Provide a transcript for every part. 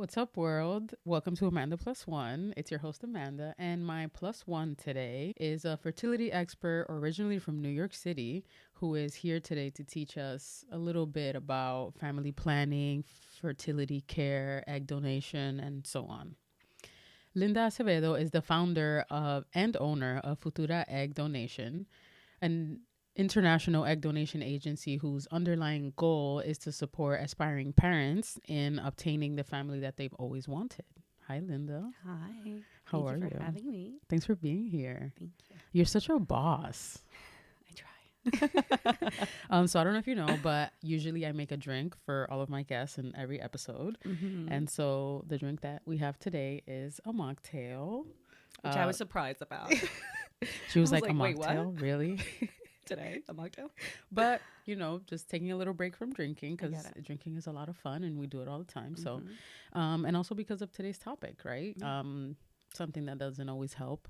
What's up, world? Welcome to Amanda Plus One. It's your host, Amanda, and my plus one today is a fertility expert originally from New York City who is here today to teach us a little bit about family planning, fertility care, egg donation, and so on. Linda Acevedo is the founder of and owner of Futura Egg Donation, an international egg donation agency whose underlying goal is to support aspiring parents in obtaining the family that they've always wanted. Hi, Linda. Hi. How are you? Thank you for having me. Thanks for being here. Thank you. You're such a boss. I try. So I don't know if you know, but usually I make a drink for all of my guests in every episode. And so the drink that we have today is a mocktail. Which I was surprised about. She was like, like, a "Wait, what?" mocktail? Really? Today, a mocktail. But, just taking a little break from drinking because get it. drinking is a lot of fun and we do it all the time. So, and also because of today's topic, right? Something that doesn't always help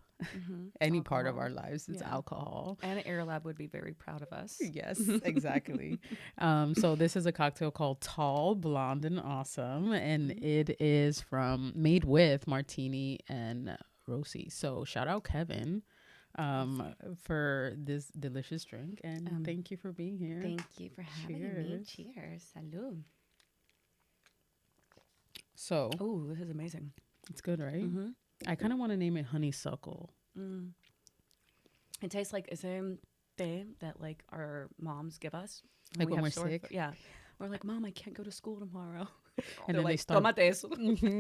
any part of our lives. It's alcohol. And Air Lab would be very proud of us. Yes, exactly. So this is a cocktail called Tall, Blonde, and Awesome. And it is made with Martini and Rossi. So shout out Kevin for this delicious drink, and thank you for being here. Thank you for having me. Cheers. Salud. So Oh, this is amazing. it's good, right? I kind of want to name it honeysuckle. It tastes like the same thing that like our moms give us. Like when have we're sore sick? Yeah. We're like, Mom, I can't go to school tomorrow. And They're then like, they start "Tómate eso."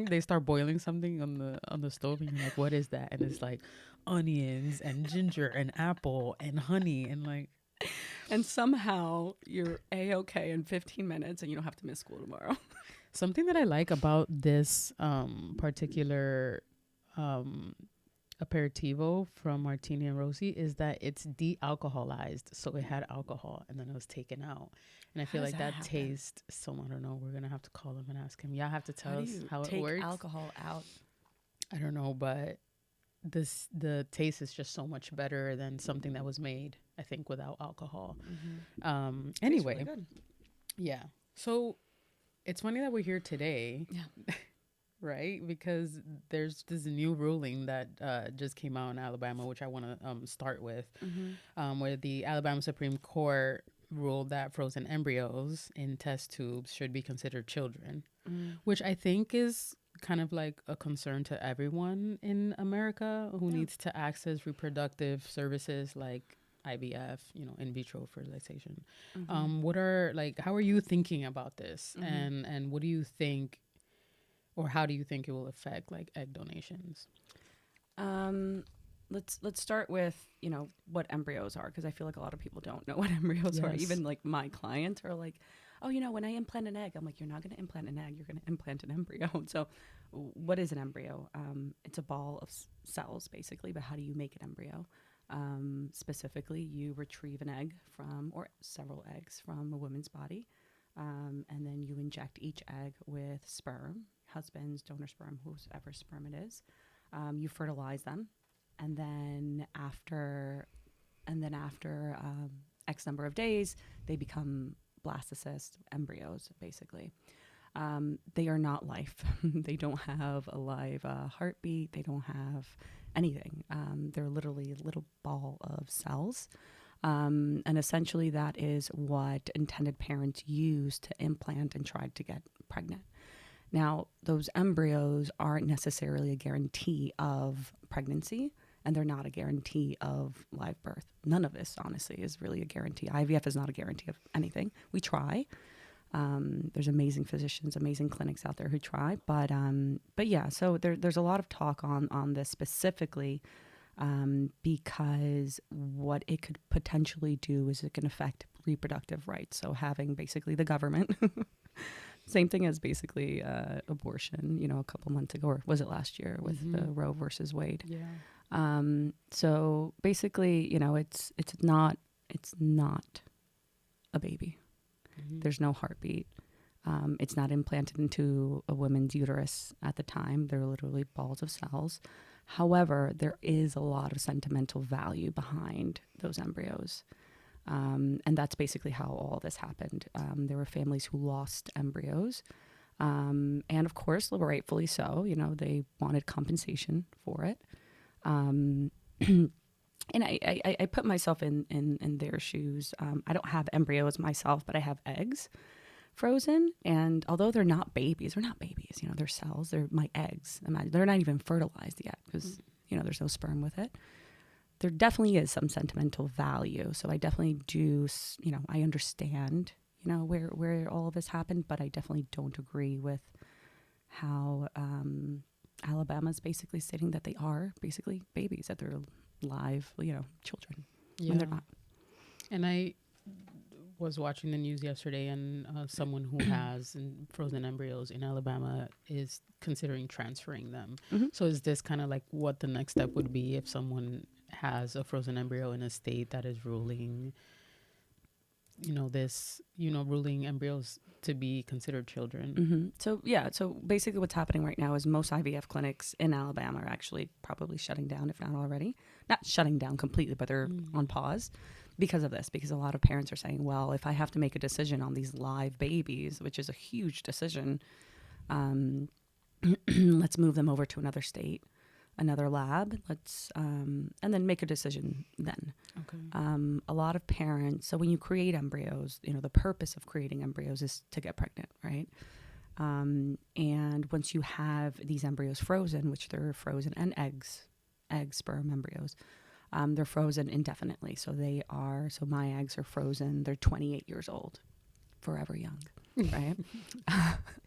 they start boiling something on the stove, and you're like, what is that? And it's like onions and ginger and apple and honey and like. And somehow you're A-okay in 15 minutes and you don't have to miss school tomorrow. Something that I like about this particular aperitivo from Martini and Rossi is that it's de-alcoholized. So it had alcohol and then it was taken out. And I feel does like that that happen? taste, so I don't know. We're going to have to call him and ask him. Y'all have to tell us how it take works. alcohol out? I don't know, but the taste is just so much better than something that was made, I think, without alcohol. Anyway, Tastes really good. yeah. So it's funny that we're here today. Yeah. Right? Because there's this new ruling that just came out in Alabama, which I want to start with, where the Alabama Supreme Court ruled that frozen embryos in test tubes should be considered children, which I think is kind of like a concern to everyone in America who needs to access reproductive services like IVF, in vitro fertilization. How are you thinking about this? And what do you think, or how do you think it will affect like egg donations? Let's start with what embryos are, because I feel like a lot of people don't know what embryos are. Yes. Even like my clients are like, oh, when I implant an egg, I'm like, you're not going to implant an egg, you're going to implant an embryo. So what is an embryo? It's a ball of cells basically, but how do you make an embryo? Specifically, you retrieve an egg or several eggs from a woman's body, and then you inject each egg with sperm, husband's donor sperm, whoever sperm it is. You fertilize them, and then after X number of days, they become blastocyst embryos, basically. They are not life. They don't have a live heartbeat. They don't have anything. They're literally a little ball of cells. And essentially that is what intended parents use to implant and try to get pregnant. Now, those embryos aren't necessarily a guarantee of pregnancy, and they're not a guarantee of live birth. None of this, honestly, is really a guarantee. IVF is not a guarantee of anything. We try. There's amazing physicians, amazing clinics out there who try. But yeah, so there's a lot of talk on this specifically because what it could potentially do is it can affect reproductive rights. So having basically the government... Same thing as basically abortion, a couple months ago, or was it last year with the Roe versus Wade? Yeah. So basically, it's not a baby. There's no heartbeat. It's not implanted into a woman's uterus at the time. They're literally balls of cells. However, there is a lot of sentimental value behind those embryos. And that's basically how all this happened. There were families who lost embryos And of course, rightfully so, they wanted compensation for it. And I put myself in their shoes. I don't have embryos myself, but I have eggs frozen. And although they're not babies, they're cells, they're my eggs. They're not even fertilized yet because, there's no sperm with it. There definitely is some sentimental value. So I definitely do, I understand, where all of this happened, but I definitely don't agree with how Alabama is basically stating that they are basically babies, that they're live, children, when they're not. And I was watching the news yesterday, and someone who has frozen embryos in Alabama is considering transferring them. So is this kind of like what the next step would be if someone has a frozen embryo in a state that is ruling, ruling embryos to be considered children? So basically what's happening right now is most IVF clinics in Alabama are actually probably shutting down, if not already. Not shutting down completely, but they're on pause because of this, because a lot of parents are saying, well, if I have to make a decision on these live babies, which is a huge decision, let's move them over to another state, another lab, and then make a decision then. Okay. A lot of parents, so when you create embryos, the purpose of creating embryos is to get pregnant, right? And once you have these embryos frozen, which they're frozen, and eggs, sperm embryos, they're frozen indefinitely. So my eggs are frozen. They're 28 years old, forever young, right?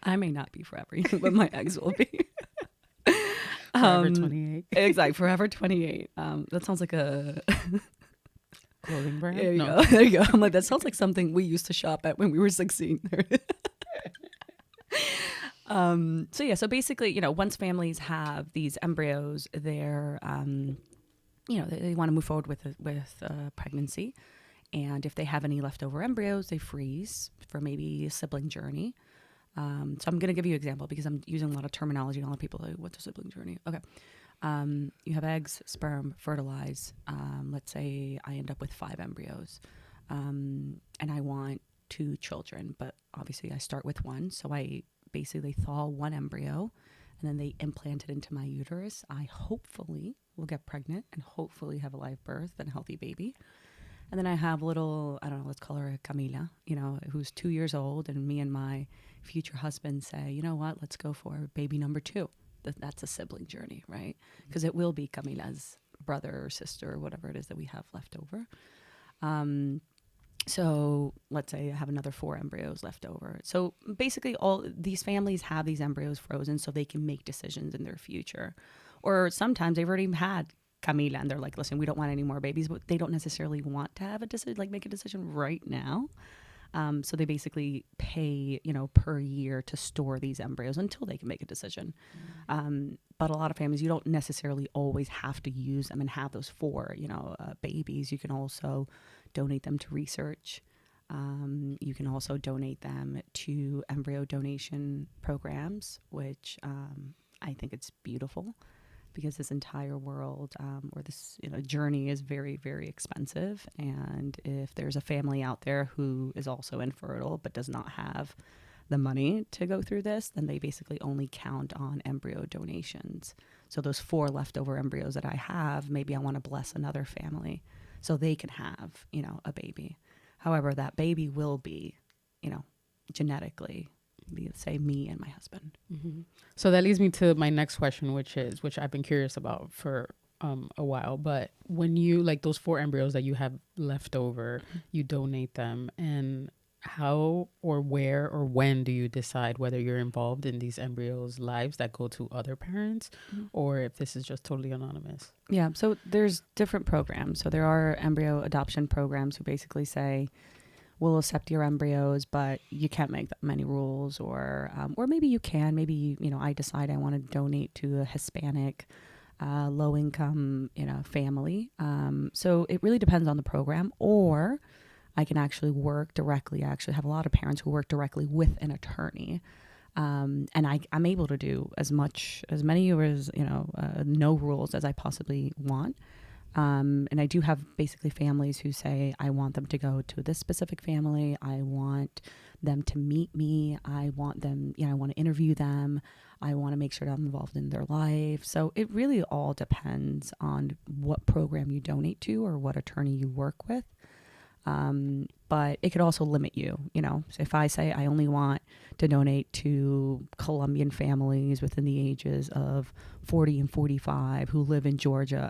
I may not be forever young, but my eggs will be. Forever 28. Exactly, forever 28. That sounds like a clothing brand. There you go. There you go. I'm like, that sounds like something we used to shop at when we were 16. So basically, once families have these embryos, they're they want to move forward with pregnancy, and if they have any leftover embryos, they freeze for maybe a sibling journey. So I'm going to give you an example because I'm using a lot of terminology and a lot of people are like, what's a sibling journey? Okay. You have eggs, sperm, fertilize. Let's say I end up with 5 embryos, and I want 2 children, but obviously I start with 1. So I basically thaw 1 embryo and then they implant it into my uterus. I hopefully will get pregnant and hopefully have a live birth and a healthy baby. And then I have little, I don't know, let's call her Camila, who's 2 years old, and me and my future husband say, you know what, let's go for baby number 2. That's a sibling journey, right? Because it will be Camila's brother or sister or whatever it is that we have left over. So let's say I have another 4 embryos left over. So basically all these families have these embryos frozen so they can make decisions in their future. Or sometimes they've already had Camila and they're like, listen, we don't want any more babies, but they don't necessarily want to have a decision, like make a decision right now. So they basically pay, per year to store these embryos until they can make a decision. But a lot of families, you don't necessarily always have to use them and have those 4, babies. You can also donate them to research. You can also donate them to embryo donation programs, which I think it's beautiful. Because this entire world or this journey is very, very expensive. And if there's a family out there who is also infertile but does not have the money to go through this, then they basically only count on embryo donations. So those 4 leftover embryos that I have, maybe I want to bless another family so they can have, a baby. However, that baby will be, genetically, say me and my husband. Mm-hmm. So that leads me to my next question, which I've been curious about for a while. But when you like those 4 embryos that you have left over, you donate them, and how or where or when do you decide whether you're involved in these embryos' lives that go to other parents, or if this is just totally anonymous? Yeah. So there's different programs. So there are embryo adoption programs who basically say, we'll accept your embryos, but you can't make that many rules, or maybe you can. Maybe, I decide I want to donate to a Hispanic, low-income, family. So it really depends on the program, or I can actually work directly. I actually have a lot of parents who work directly with an attorney. And I'm able to do as many or as, no rules as I possibly want. And I do have basically families who say, I want them to go to this specific family. I want them to meet me. I want them, I want to interview them. I want to make sure that I'm involved in their life. So it really all depends on what program you donate to or what attorney you work with. But it could also limit you, So if I say I only want to donate to Colombian families within the ages of 40 and 45 who live in Georgia,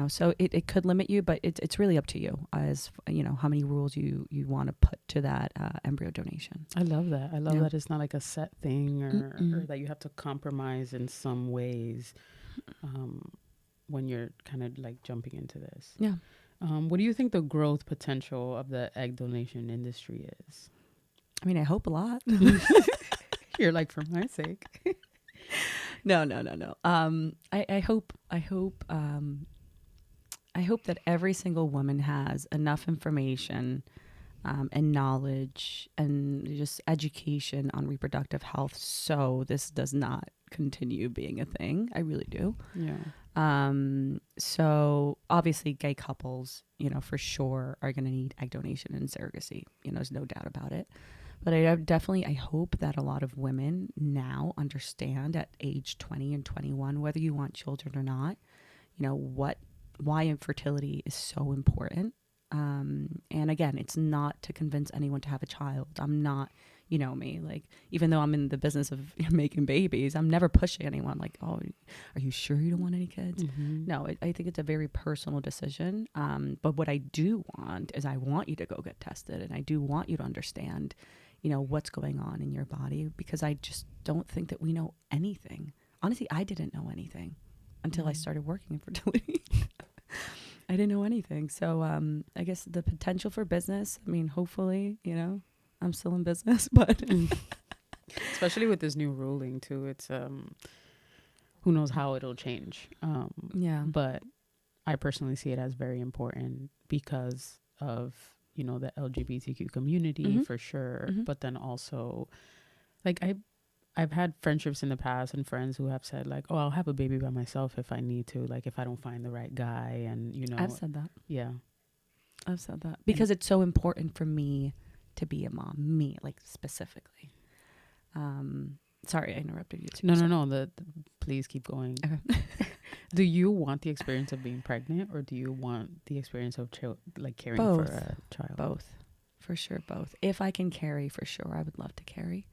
so it could limit you, but it's really up to you as, how many rules you want to put to that embryo donation. I love that. I love that it's not like a set thing or that you have to compromise in some ways when you're kind of like jumping into this. Yeah. What do you think the growth potential of the egg donation industry is? I hope a lot. You're like, for my sake. No. I hope that every single woman has enough information and knowledge and just education on reproductive health so this does not continue being a thing. I really do. Yeah. So obviously gay couples, for sure are going to need egg donation and surrogacy. There's no doubt about it. But I hope that a lot of women now understand at age 20 and 21, whether you want children or not, why infertility is so important. And again, it's not to convince anyone to have a child. I'm not, me, like, even though I'm in the business of making babies, I'm never pushing anyone like, oh, are you sure you don't want any kids? Mm-hmm. No, I think it's a very personal decision. But what I do want is I want you to go get tested, and I do want you to understand, what's going on in your body, because I just don't think that we know anything. Honestly, I didn't know anything until I started working in fertility. I didn't know anything. So I guess the potential for business, hopefully, I'm still in business, but especially with this new ruling too, it's who knows how it'll change. Yeah. But I personally see it as very important because of, the LGBTQ community for sure. Mm-hmm. But then also, like, I've had friendships in the past and friends who have said like, oh, I'll have a baby by myself if I need to, like if I don't find the right guy. And, I've said that. Yeah. I've said that because it's so important for me to be a mom, me, like specifically. Sorry, I interrupted you too. No. Please keep going. Okay. Do you want the experience of being pregnant, or do you want the experience of caring for a child? Both. For sure, both. If I can carry, for sure, I would love to carry.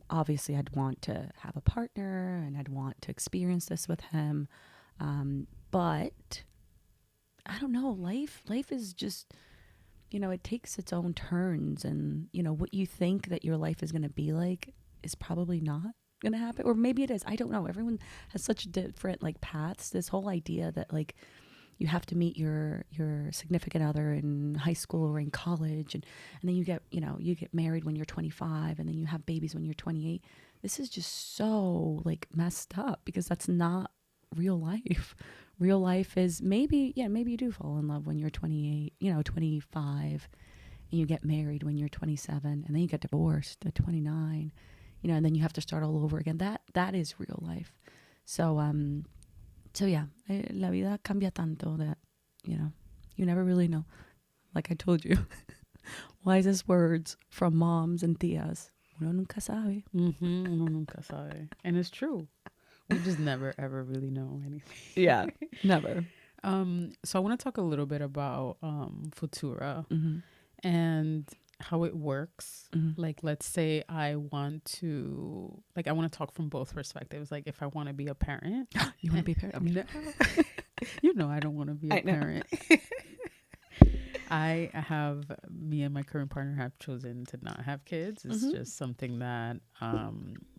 Obviously, I'd want to have a partner, and I'd want to experience this with him. But I don't know. Life is just, it takes its own turns, and what you think that your life is going to be like is probably not going to happen, or maybe it is. I don't know. Everyone has such different paths. This whole idea that you have to meet your significant other in high school or in college, and then you get married when you're 25, and then you have babies when you're 28. This is just so messed up, because that's not real life. Real life is maybe you do fall in love when you're 28, 25, and you get married when you're 27, and then you get divorced at 29, and then you have to start all over again. That is real life. So yeah, la vida cambia tanto that, you never really know. Like I told you, wisest words from moms and tias. Uno nunca sabe. Mm-hmm, uno nunca sabe. And it's true. We just never, ever really know anything. Yeah, never. So I want to talk a little bit about Futura and how it works. Mm-hmm. Like, let's say I want to talk from both perspectives. Like, if I want to be a parent. You want to be a parent? No. I don't want to be a parent. Me and my current partner have chosen to not have kids. It's just something that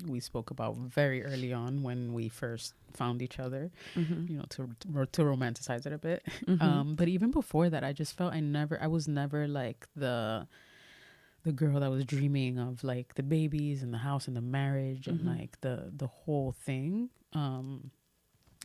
we spoke about very early on when we first found each other, to romanticize it a bit. But even before that, I just felt I was never like the girl that was dreaming of the babies and the house and the marriage and the whole thing.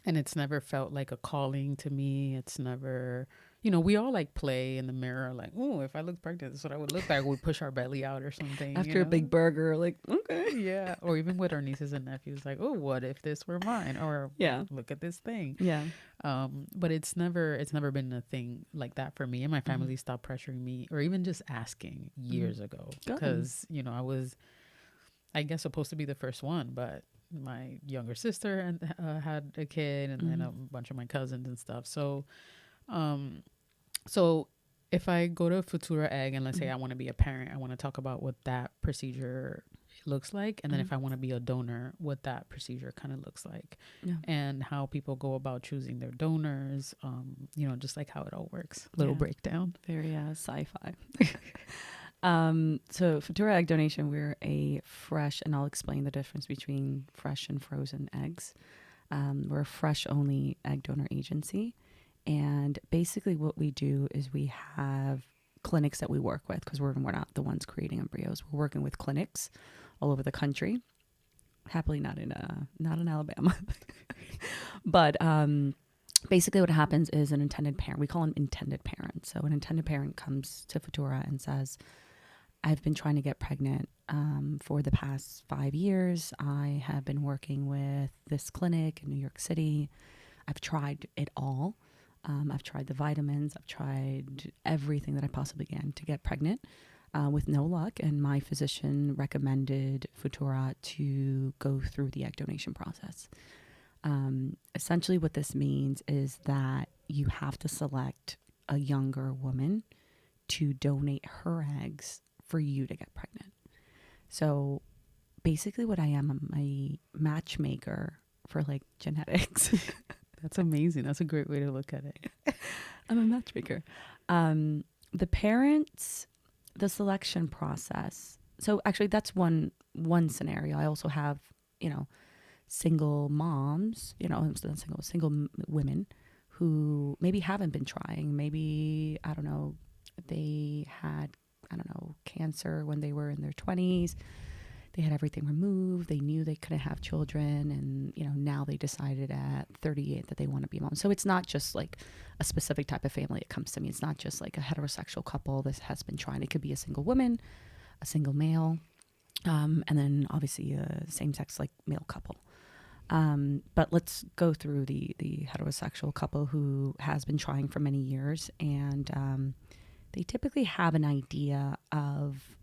And it's never felt like a calling to me. It's never, we all like play in the mirror, like, oh, if I look pregnant, that's what I would look like. We push our belly out or something, After a big burger, like, okay. Yeah. Or even with our nieces and nephews, like, oh, what if this were mine? Or Yeah. look at this thing. Yeah. But it's never been a thing like that for me. And my family stopped pressuring me or even just asking years ago. Because, I was, I guess, supposed to be the first one, but my younger sister and had a kid, and then a bunch of my cousins and stuff. So if I go to Futura Egg and let's say I want to be a parent, I want to talk about what that procedure looks like, and then if I want to be a donor, what that procedure kind of looks like, and how people go about choosing their donors, just like how it all works. Little breakdown. Very sci-fi. So Futura Egg Donation, we're a fresh, and I'll explain the difference between fresh and frozen eggs. We're a fresh only egg donor agency. And basically what we do is we have clinics that we work with, because we're not the ones creating embryos. We're working with clinics all over the country. Happily not in Alabama. But basically what happens is an intended parent, we call them intended parents. So an intended parent comes to Futura and says, I've been trying to get pregnant for the past 5 years. I have been working with this clinic in New York City. I've tried it all. I've tried the vitamins. I've tried everything that I possibly can to get pregnant with no luck. And my physician recommended Futura to go through the egg donation process. Essentially what this means is that you have to select a younger woman to donate her eggs for you to get pregnant. So basically what I am, I'm a matchmaker for like genetics. That's amazing. That's a great way to look at it. I'm a matchmaker. The parents, the selection process. So actually that's one scenario. I also have, single moms, single women who maybe haven't been trying. Maybe, I don't know, they had, cancer when they were in their 20s. They had everything removed. They knew they couldn't have children. And, now they decided at 38 that they want to be a mom. So it's not just like a specific type of family that comes to me. It's not just like a heterosexual couple that has been trying. It could be a single woman, a single male, and then obviously a same-sex like male couple. But let's go through the heterosexual couple who has been trying for many years. And they typically have an idea of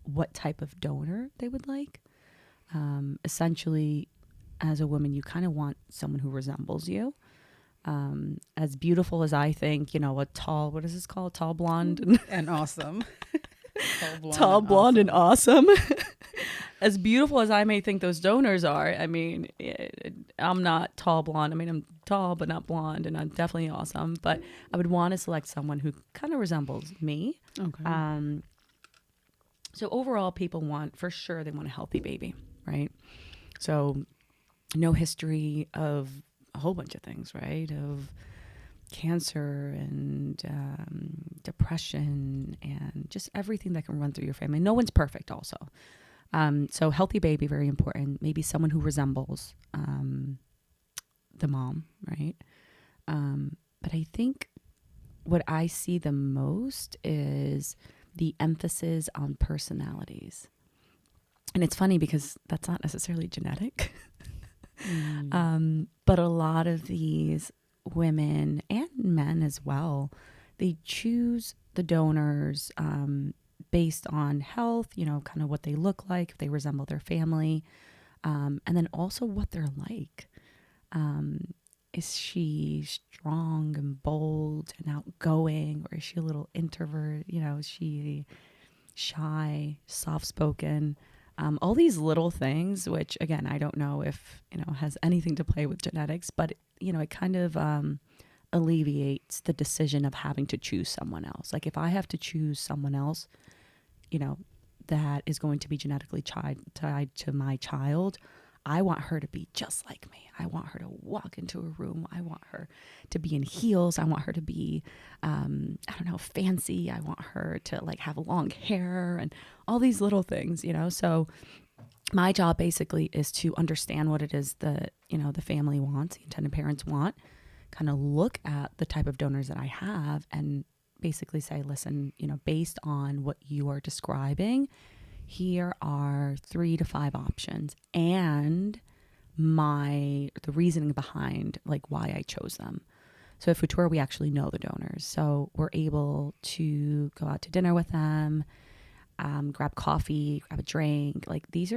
what type of donor they would like. Essentially, as a woman, you kind of want someone who resembles you. As beautiful as I think, a tall, what is this called? Tall blonde and awesome. Tall blonde and awesome. As beautiful as I may think those donors are, I mean, I'm not tall blonde. I mean, I'm tall, but not blonde, and I'm definitely awesome. But I would want to select someone who kind of resembles me. Okay. So overall, people want a healthy baby, right? So no history of a whole bunch of things, right? Of cancer and depression and just everything that can run through your family. No one's perfect also. So healthy baby, very important. Maybe someone who resembles the mom, right? But I think what I see the most is the emphasis on personalities. And it's funny because that's not necessarily genetic. But a lot of these women and men as well, they choose the donors based on health, kind of what they look like, if they resemble their family, and then also what they're like. Is she strong and bold and outgoing, or is she a little introvert? Is she shy, soft-spoken? All these little things, which again, I don't know if, has anything to play with genetics, but it kind of alleviates the decision of having to choose someone else. Like if I have to choose someone else, that is going to be genetically tied to my child, I want her to be just like me. I want her to walk into a room. I want her to be in heels. I want her to be, fancy. I want her to like have long hair and all these little things, So my job basically is to understand what it is that, the family wants, the intended parents want, kind of look at the type of donors that I have and basically say, listen, based on what you are describing, here are 3 to 5 options and the reasoning behind like why I chose them. So at Futura, we actually know the donors. So we're able to go out to dinner with them, grab coffee, grab a drink. Like this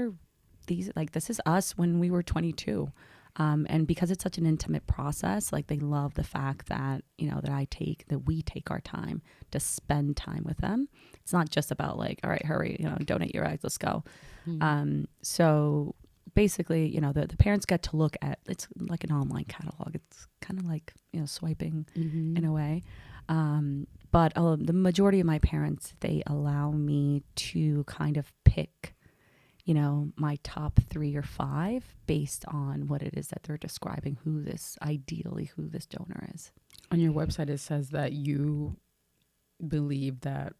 is us when we were 22. And because it's such an intimate process, like they love the fact that, that we take our time to spend time with them. It's not just about like, all right, hurry, donate your eggs, let's go. Mm-hmm. So basically, the parents get to look at, it's like an online catalog. It's kind of like, swiping Mm-hmm. in a way. But the majority of my parents, they allow me to kind of pick, my top 3 or 5 based on what it is that they're describing, who this donor is. On your website, it says that you believe that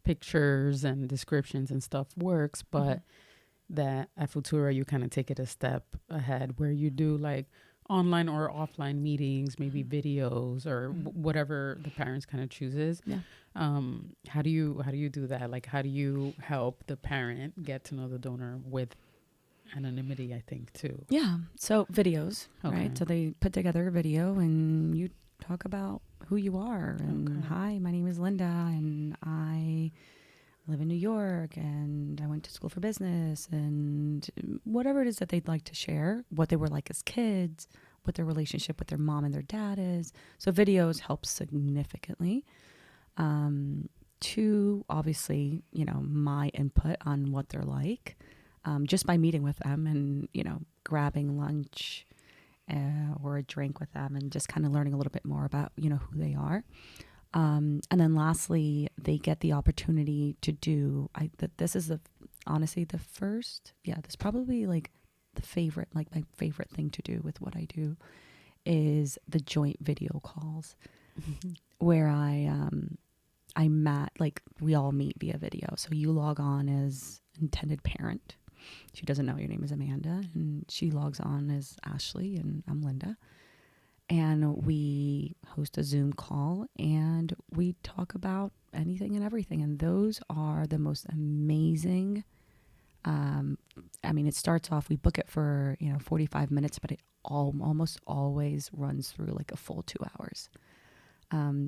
pictures and descriptions and stuff works, but that at Futura, you kind of take it a step ahead where you do like online or offline meetings, maybe videos or whatever the parents kind of chooses. Yeah. How do you do that? Like, how do you help the parent get to know the donor with anonymity, I think, too? Yeah. So videos, Okay. right? So they put together a video and you talk about who you are. And hi, my name is Linda and I live in New York and I went to school for business and whatever it is that they'd like to share, what they were like as kids, what their relationship with their mom and their dad is. So videos help significantly. 2, obviously, my input on what they're like, just by meeting with them and, grabbing lunch or a drink with them and just kind of learning a little bit more about, who they are. And then lastly, they get the opportunity to do, this is honestly the first, this probably like the favorite, like my favorite thing to do with what I do is the joint video calls where we all meet via video. So you log on as intended parent. She doesn't know your name is Amanda and she logs on as Ashley and I'm Linda. And we host a Zoom call and we talk about anything and everything. And those are the most amazing. It starts off, we book it for, 45 minutes, but it almost always runs through like a full 2 hours.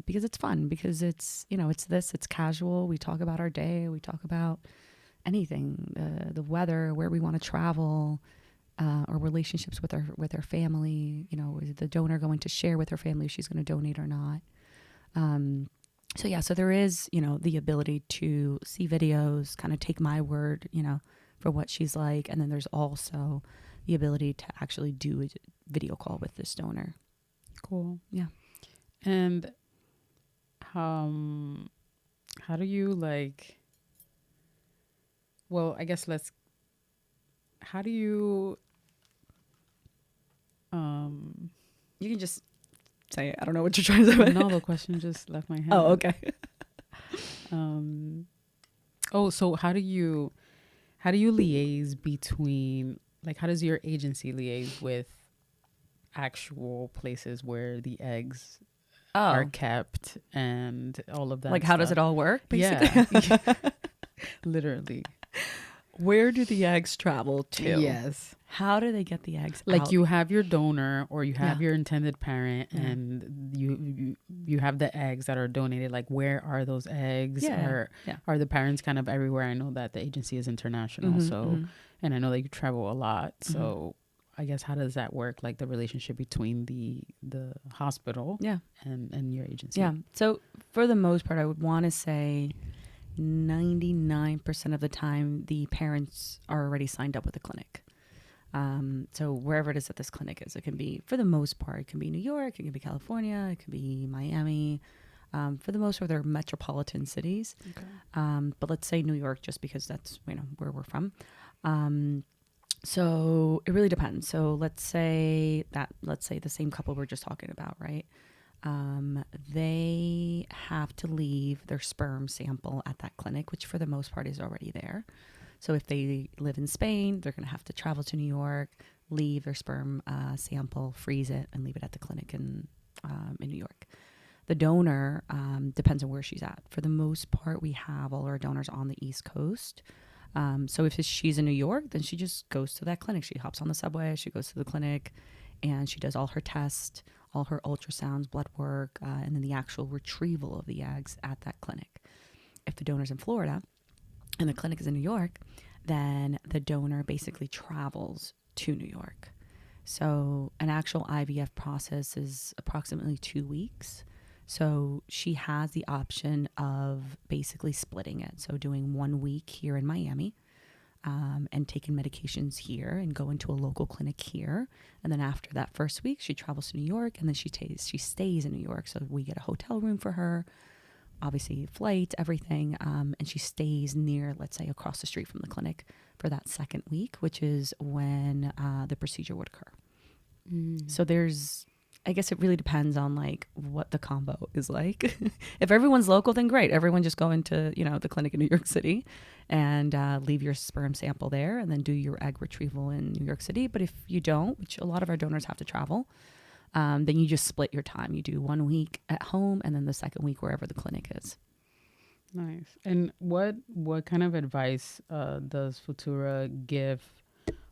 Because it's fun, because it's casual. We talk about our day. We talk about anything, the weather, where we want to travel, or relationships with our family. Is the donor going to share with her family if she's going to donate or not? So there is, the ability to see videos, kind of take my word, for what she's like. And then there's also the ability to actually do a video call with this donor. Cool. Yeah. And how do you how do you you can just say it. I don't know what you're trying to say. No, the question just left my head. Oh, okay. So how do you liaise between, like, how does your agency liaise with actual places where the eggs are kept and all of that? Like, how does it all work, basically? Yeah. Literally. Where do the eggs travel to? Yes. How do they get the eggs like out? you have your donor or you have your intended parent and you have the eggs that are donated. Like, where are those eggs? Are the parents kind of everywhere? I know that the agency is international, and I know that you travel a lot. So I guess, how does that work? Like the relationship between the hospital and your agency? Yeah. So for the most part, I would want to say 99% of the time, the parents are already signed up with the clinic. So wherever it is that this clinic is, it can be, for the most part, it can be New York, it can be California, it can be Miami. For the most part, they're metropolitan cities. Okay. But let's say New York, just because that's, where we're from. So it really depends. So let's say the same couple we're just talking about, right? They have to leave their sperm sample at that clinic, which for the most part is already there. So if they live in Spain, they're going to have to travel to New York, leave their sperm sample, freeze it, and leave it at the clinic in New York. The donor depends on where she's at. For the most part, we have all our donors on the East Coast. So if she's in New York, then she just goes to that clinic. She hops on the subway, she goes to the clinic, and she does all her tests, all her ultrasounds, blood work, and then the actual retrieval of the eggs at that clinic. If the donor's in Florida and the clinic is in New York, then the donor basically travels to New York. So an actual IVF process is approximately 2 weeks. So she has the option of basically splitting it. So doing 1 week here in Miami and taking medications here and going to a local clinic here. And then after that first week, she travels to New York and then she stays in New York. So we get a hotel room for her, obviously flight, everything. And she stays near, let's say, across the street from the clinic for that second week, which is when the procedure would occur. So I guess it really depends on like what the combo is like. If everyone's local, then great. Everyone just go into, the clinic in New York City and leave your sperm sample there and then do your egg retrieval in New York City. But if you don't, which a lot of our donors have to travel, then you just split your time. You do 1 week at home and then the second week wherever the clinic is. Nice. And what kind of advice does Futura give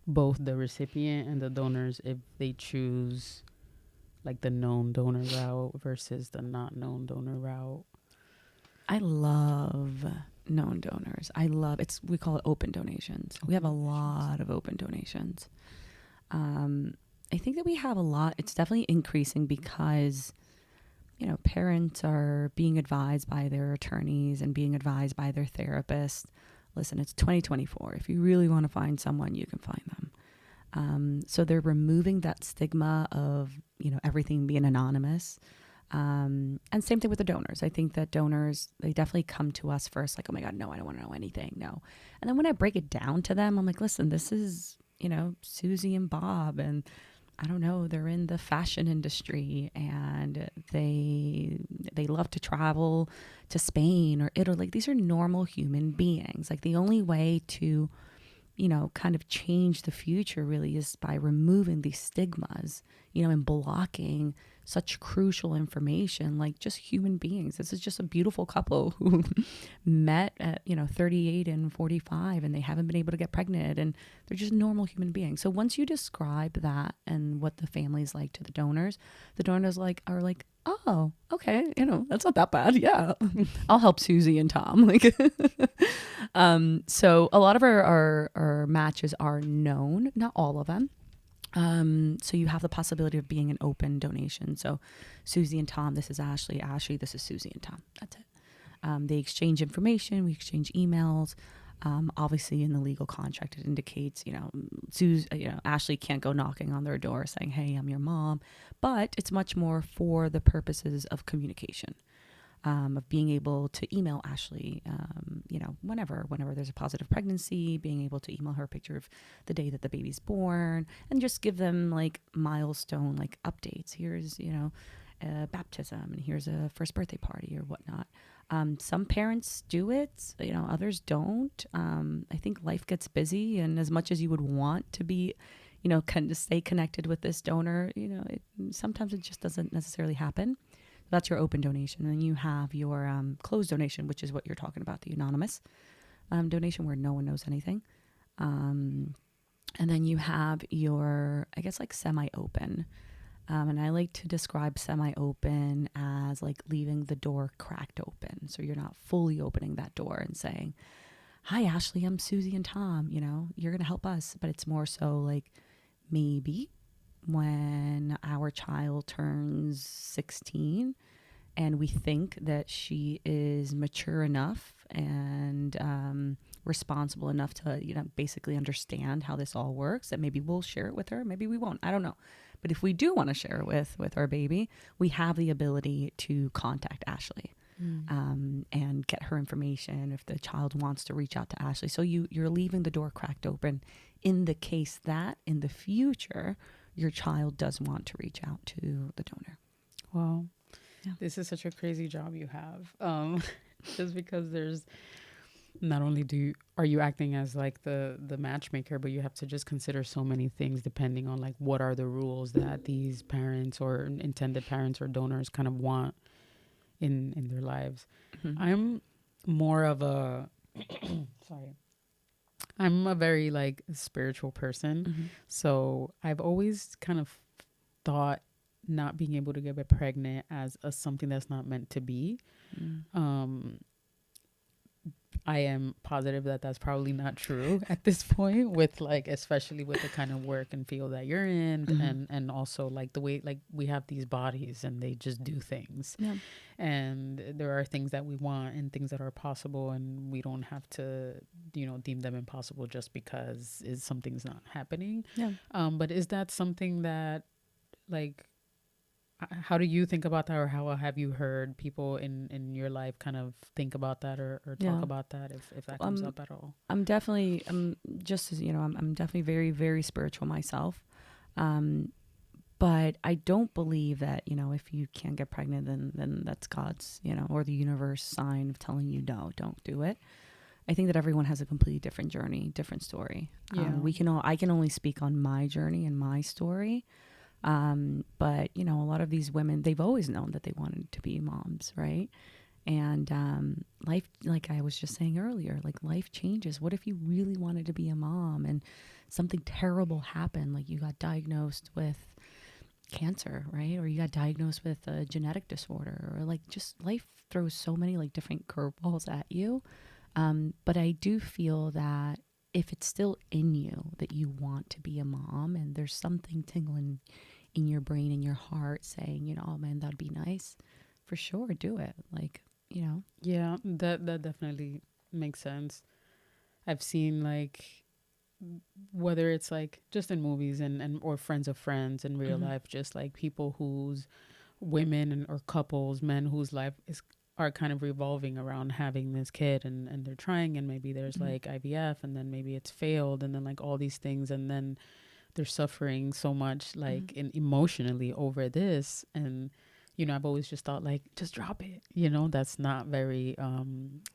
both the recipient and the donors if they choose like the known donor route versus the not known donor route? I love known donors. We call it open donations. We have a lot of open donations. I think that we have a lot. It's definitely increasing because, parents are being advised by their attorneys and being advised by their therapist. Listen, it's 2024. If you really want to find someone, you can find them. So they're removing that stigma of, everything being anonymous. And same thing with the donors. I think that donors, they definitely come to us first like, oh my God, no, I don't want to know anything. No. And then when I break it down to them, I'm like, listen, this is, Susie and Bob, and I don't know, they're in the fashion industry and they love to travel to Spain or Italy. Like, these are normal human beings. Like, the only way to, kind of change the future really is by removing these stigmas, and blocking such crucial information, like just human beings. This is just a beautiful couple who met at, 38 and 45 and they haven't been able to get pregnant and they're just normal human beings. So once you describe that and what the family's like to the donors are like, oh, okay, that's not that bad. Yeah, I'll help Susie and Tom. Like, so a lot of our matches are known, not all of them. So you have the possibility of being an open donation. So Susie and Tom, this is Ashley. Ashley, this is Susie and Tom. That's it. They exchange information. We exchange emails. Obviously in the legal contract, it indicates, Ashley can't go knocking on their door saying, hey, I'm your mom, but it's much more for the purposes of communication. Of being able to email Ashley, whenever there's a positive pregnancy, being able to email her a picture of the day that the baby's born and just give them like milestone, like updates. Here's, a baptism and here's a first birthday party or whatnot. Some parents do it, others don't. I think life gets busy, and as much as you would want to be, kind of stay connected with this donor, sometimes it just doesn't necessarily happen. That's your open donation. And then you have your closed donation, which is what you're talking about, the anonymous donation where no one knows anything. And then you have your, I guess, like semi-open. And I like to describe semi-open as like leaving the door cracked open. So you're not fully opening that door and saying, hi, Ashley, I'm Susie and Tom. You're going to help us. But it's more so like maybe when our child turns 16 and we think that she is mature enough and responsible enough to, basically understand how this all works, that maybe we'll share it with her. Maybe we won't. I don't know. But if we do want to share it with our baby, we have the ability to contact Ashley and get her information if the child wants to reach out to Ashley. So you're leaving the door cracked open in the case that in the future your child does want to reach out to the donor. Wow. Yeah. This is such a crazy job you have. Just because there's not only are you acting as like the matchmaker, but you have to just consider so many things depending on like what are the rules that these parents or intended parents or donors kind of want in their lives. Mm-hmm. I'm more of a sorry. I'm a very like spiritual person. Mm-hmm. So I've always kind of thought not being able to get pregnant as a something that's not meant to be. Um I am positive that that's probably not true at this point, with like, especially with the kind of work and field that you're in, Mm-hmm. and also like the way like we have these bodies and they just do things, Yeah. and there are things that we want and things that are possible, and we don't have to, deem them impossible just because something's not happening. Yeah. But is that something that, like, how do you think about that, or how have you heard people in your life kind of think about that, or talk Yeah. about that, if that comes up at all? I'm definitely, just as you know, I'm definitely very, very spiritual myself. But I don't believe that, if you can't get pregnant, then that's God's, or the universe sign of telling you, no, don't do it. I think that everyone has a completely different journey, different story. Yeah. I can only speak on my journey and my story. But a lot of these women, they've always known that they wanted to be moms, right? And life, like I was just saying earlier, like life changes. What if you really wanted to be a mom and something terrible happened? Like you got diagnosed with cancer, right? Or you got diagnosed with a genetic disorder, or like just life throws so many like different curveballs at you. But I do feel that if it's still in you that you want to be a mom, and there's something tingling in your brain and your heart saying, oh man, that'd be nice, for sure, do it. Like, Yeah, that definitely makes sense. I've seen, like, whether it's like just in movies and or friends of friends in real Mm-hmm. life, just like people whose women or couples, men whose life are kind of revolving around having this kid, and they're trying, and maybe there's Mm-hmm. like IVF, and then maybe it's failed, and then like all these things, and then they're suffering so much like emotionally over this. And I've always just thought, like, just drop it. That's not very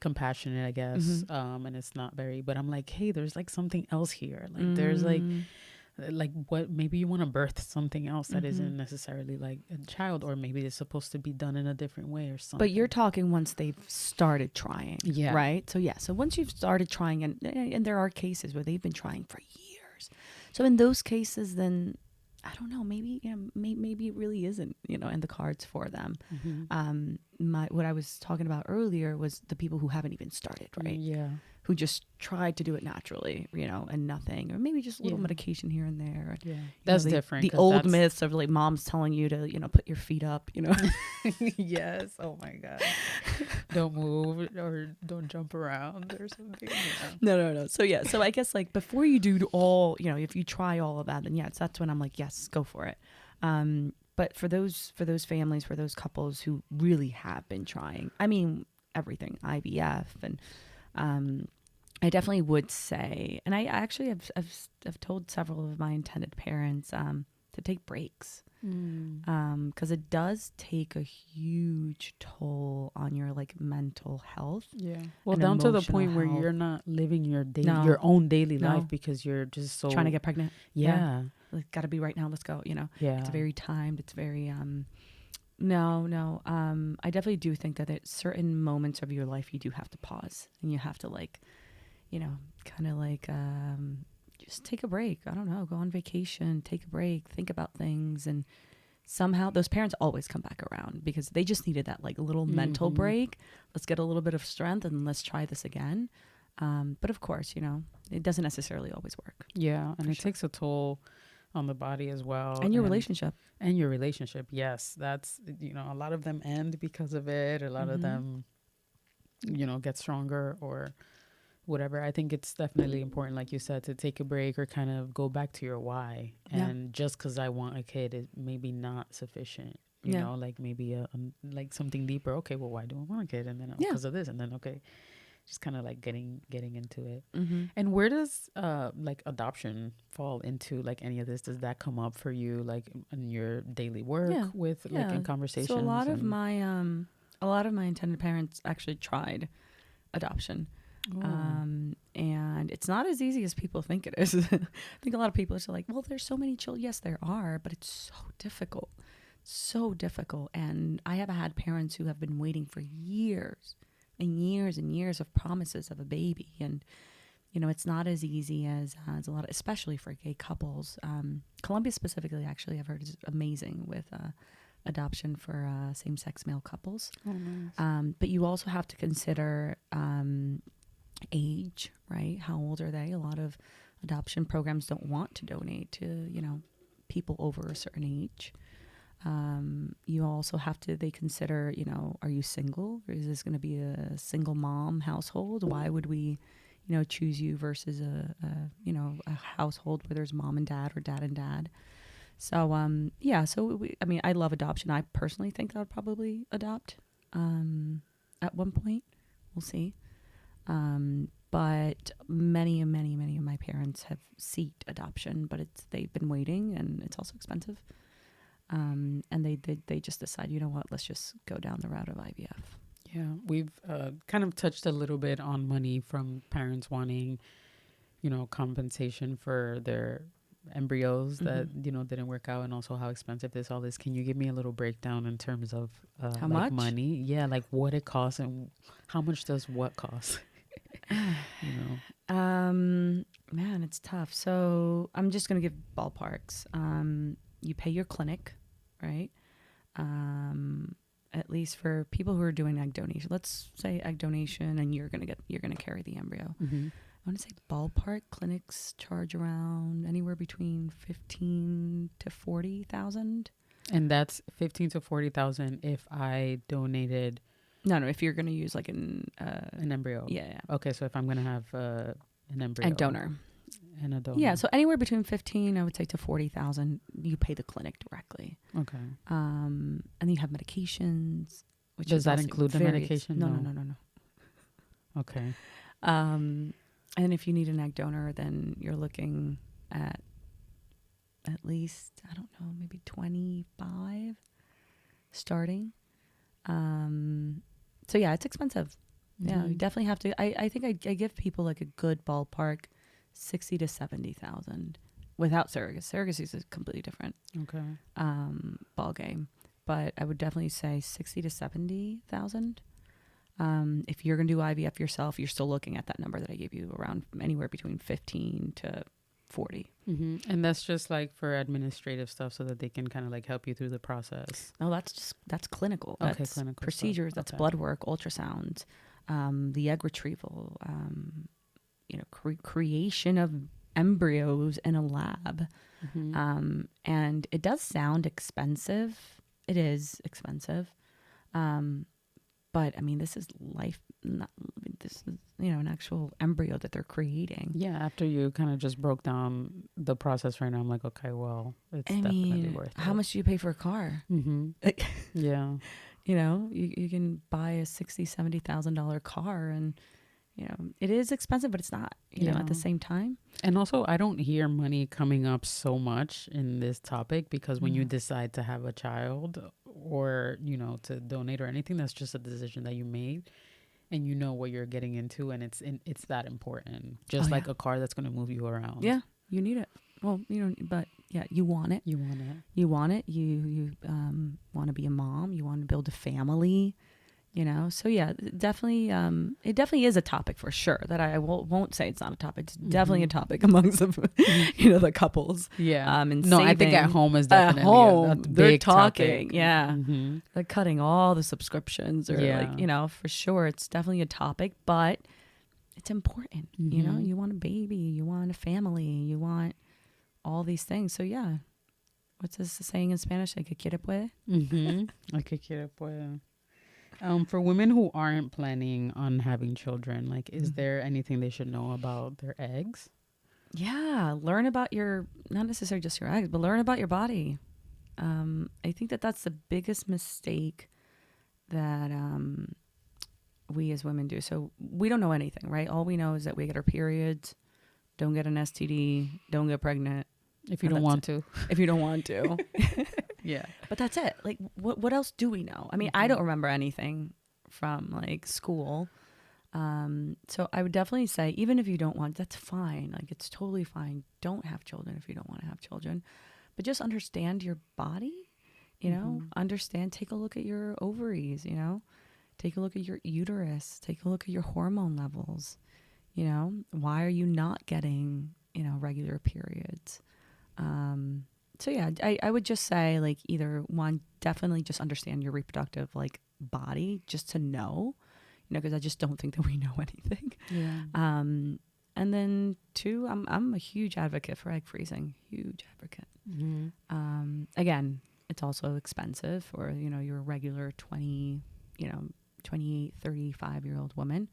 compassionate, I guess. Mm-hmm. And it's not very, but I'm like, hey, there's like something else here. Like there's Mm-hmm. like what, maybe you want to birth something else that Mm-hmm. isn't necessarily like a child, or maybe it's supposed to be done in a different way or something. But you're talking once they've started trying, Yeah. right? So yeah, so once you've started trying, and there are cases where they've been trying for years. So in those cases, then I don't know, maybe maybe it really isn't in the cards for them. What I was talking about earlier was the people who haven't even started, right? Yeah. Who just tried to do it naturally, and nothing, or maybe just a little Yeah. medication here and there. Yeah, that's different. The 'cause old that's- myths of like moms telling you to, put your feet up, Yes. Oh my God. Don't move or don't jump around or something. Yeah. No. So yeah, so I guess like before you do all, if you try all of that, then yes, that's when I'm like, yes, go for it. But for those families, for those couples who really have been trying, I mean, everything, IVF, and I definitely would say, and I actually have told several of my intended parents to take breaks. Because it does take a huge toll on your like mental health. Yeah. Well, and down to the emotional point where health. you're not living your No. your own daily No. life because you're just so Trying to get pregnant. Yeah. Like, gotta be right now. Let's go. Yeah. It's very timed. It's very no. I definitely do think that at certain moments of your life you do have to pause, and you have to like, kind of like just take a break. I don't know, go on vacation, take a break, think about things, and somehow those parents always come back around because they just needed that like little mental break. Let's get a little bit of strength and let's try this again. But of course, it doesn't necessarily always work. Yeah. And it sure. takes a toll on the body as well. And your relationship. And your relationship. Yes. That's, a lot of them end because of it. A lot of them, get stronger or whatever. I think it's definitely important, like you said, to take a break or kind of go back to your why. And just because I want a kid is maybe not sufficient. You know, like maybe like something deeper. Okay, well, why do I want a kid? And then because of this, and then just kind of like getting into it. And where does like adoption fall into like any of this? Does that come up for you like in your daily work with like in conversations? So a lot of my intended parents actually tried adoption. And it's not as easy as people think it is. I think a lot of people are like, well, there's so many children. Yes, there are, but it's so difficult. So difficult. And I have had parents who have been waiting for years and years and years of promises of a baby. And, you know, it's not as easy as a lot, especially for gay couples. Colombia specifically, actually, I've heard is amazing with adoption for same-sex male couples. Oh, nice. But you also have to consider age, right? How old are they? A lot of adoption programs don't want to donate to, you know, people over a certain age. You also have to, they consider, you know, are you single? Or is this going to be a single mom household? Why would we, you know, choose you versus you know, a household where there's mom and dad or dad and dad? So, yeah, so I mean, I love adoption. I personally think I would probably adopt, at one point. We'll see. But many of my parents have sought adoption, but they've been waiting and it's also expensive. And they just decide, you know what, let's just go down the route of IVF. Yeah, we've kind of touched a little bit on money from parents wanting, you know, compensation for their embryos that, you know, didn't work out, and also how expensive this all is. Can you give me a little breakdown in terms of how like much money? Yeah, like what it costs and how much does what cost? You know, man, it's tough. So I'm just going to give ballparks. You pay your clinic, right? At least for people who are doing egg donation, let's say egg donation, and you're going to carry the embryo. I want to say ballpark clinics charge around anywhere between 15 to 40,000. And that's 15 to 40,000 if I donated. No, if you're going to use like an embryo. Yeah. Okay, so if I'm going to have an embryo. Egg donor. And a donor. Yeah, so anywhere between 15, I would say, to 40,000, you pay the clinic directly. Okay. And then you have medications. Which does that include the medication? No. Okay. And if you need an egg donor, then you're looking at least, I don't know, maybe 25 starting. So yeah, it's expensive. Yeah, you definitely have to. I think I give people like a good ballpark, 60 to 70,000 without surrogacy. Surrogacy is a completely different ball game. But I would definitely say 60 to 70,000. If you're going to do IVF yourself, you're still looking at that number that I gave you, around anywhere between 15 to 40. And that's just like for administrative stuff, so that they can kind of like help you through the process. No, that's clinical. That's clinical procedures. Stuff. That's blood work, ultrasounds, the egg retrieval, you know, creation of embryos in a lab. And it does sound expensive. It is expensive. But I mean, this is life. This is, you know, an actual embryo that they're creating. Yeah. After you kind of just broke down the process right now, I'm like, okay, well, it's definitely worth it. How much do you pay for a car? Yeah. You know, you can buy a $60,000, $70,000 car, and you know, it is expensive, but it's not, you know, at the same time. And also, I don't hear money coming up so much in this topic, because when you decide to have a child, or, you know, to donate or anything, that's just a decision that you made, and you know what you're getting into, and it's that important. Just like a car that's going to move you around. Yeah, you need it. Well, you know, but yeah, you want it. You want it. You want it. You want to be a mom. You want to build a family. You know, so yeah, definitely, it definitely is a topic for sure. That I won't say it's not a topic. It's definitely a topic amongst the, you know, the couples. Yeah. And no, I think at home is definitely a big they're talking. topic. Yeah. Like cutting all the subscriptions, or like, you know, for sure, it's definitely a topic, but it's important. You know, you want a baby, you want a family, you want all these things. So yeah, what's this saying in Spanish? Like, que quiere puede. Like que quiere puede. For women who aren't planning on having children, like, is there anything they should know about their eggs? Yeah, learn about not necessarily just your eggs, but learn about your body. I think that's the biggest mistake that we as women do. So we don't know anything, right? All we know is that we get our periods, don't get an STD, don't get pregnant. If you don't want to. If you don't want to. Yeah. But that's it. Like, what else do we know? I mean, I don't remember anything from like school. So I would definitely say, even if you don't want, that's fine. Like, it's totally fine. Don't have children if you don't want to have children, but just understand your body, understand, take a look at your ovaries, take a look at your uterus, take a look at your hormone levels, why are you not getting, regular periods? So yeah, I would just say, like, either one, definitely just understand your reproductive, like, body, just to know, because I just don't think that we know anything. Yeah. And then two, I'm a huge advocate for egg freezing, huge advocate. Again, it's also expensive for, your regular 28, 35-year-old woman.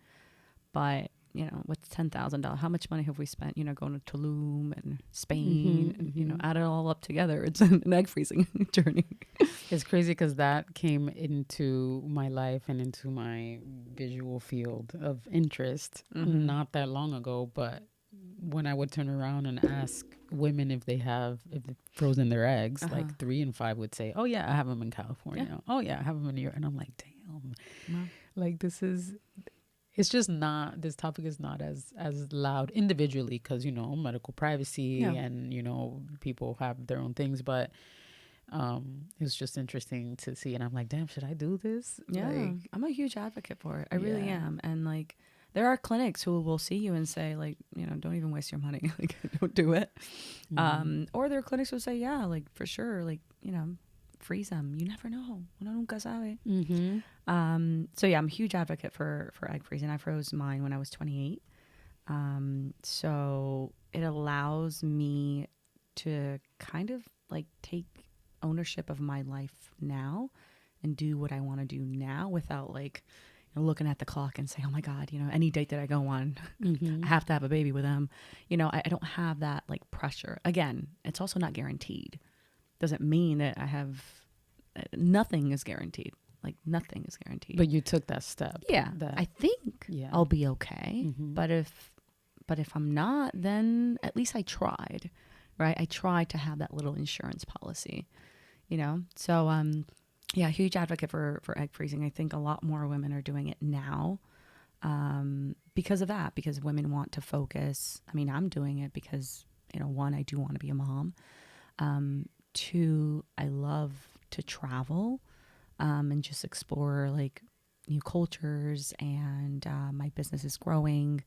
But, what's $10,000? How much money have we spent, going to Tulum and Spain and, add it all up together? It's an egg freezing journey. It's crazy because that came into my life and into my visual field of interest not that long ago. But when I would turn around and ask women if they've frozen their eggs, like 3 in 5 would say, "Oh yeah, I have them in California. Yeah. Oh yeah, I have them in New York." And I'm like, damn, like it's just not, this topic is not as loud individually because, medical privacy and, people have their own things. But it's just interesting to see. And I'm like, damn, should I do this? Yeah, like, I'm a huge advocate for it. I really am. And like, there are clinics who will see you and say, like, don't even waste your money. Like, don't do it. Or there are clinics who will say, yeah, like, for sure. Like, freeze them. You never know. Uno nunca sabe. So yeah, I'm a huge advocate for egg freezing. I froze mine when I was 28. So it allows me to kind of like take ownership of my life now and do what I want to do now without like looking at the clock and say, oh my God, any date that I go on, I have to have a baby with them. I don't have that like pressure. Again, it's also not guaranteed. Doesn't mean that nothing is guaranteed. Like, nothing is guaranteed. But you took that step. Yeah. I think I'll be okay. But if I'm not, then at least I tried, right? I tried to have that little insurance policy, So, yeah, huge advocate for egg freezing. I think a lot more women are doing it now because of that, because women want to focus. I mean, I'm doing it because, one, I do want to be a mom. Two, I love to travel and just explore like new cultures, and my business is growing.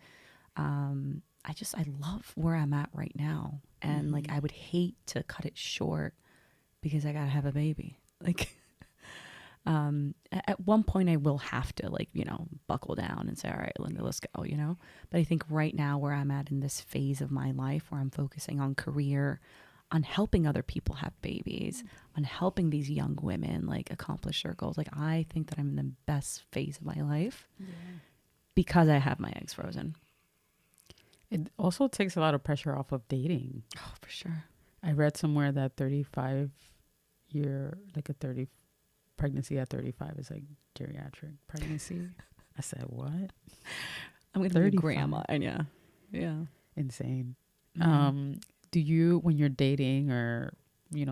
I love where I'm at right now, and like I would hate to cut it short because I gotta have a baby. Like at one point I will have to like buckle down and say, all right, Linda, let's go. But I think right now where I'm at in this phase of my life where I'm focusing on career, on helping other people have babies, on helping these young women like accomplish their goals. Like, I think that I'm in the best phase of my life because I have my eggs frozen. It also takes a lot of pressure off of dating. Oh, for sure. I read somewhere that pregnancy at 35 is like geriatric pregnancy. I said, what? I'm going to be a grandma. Yeah. Insane. Do you, when you're dating or,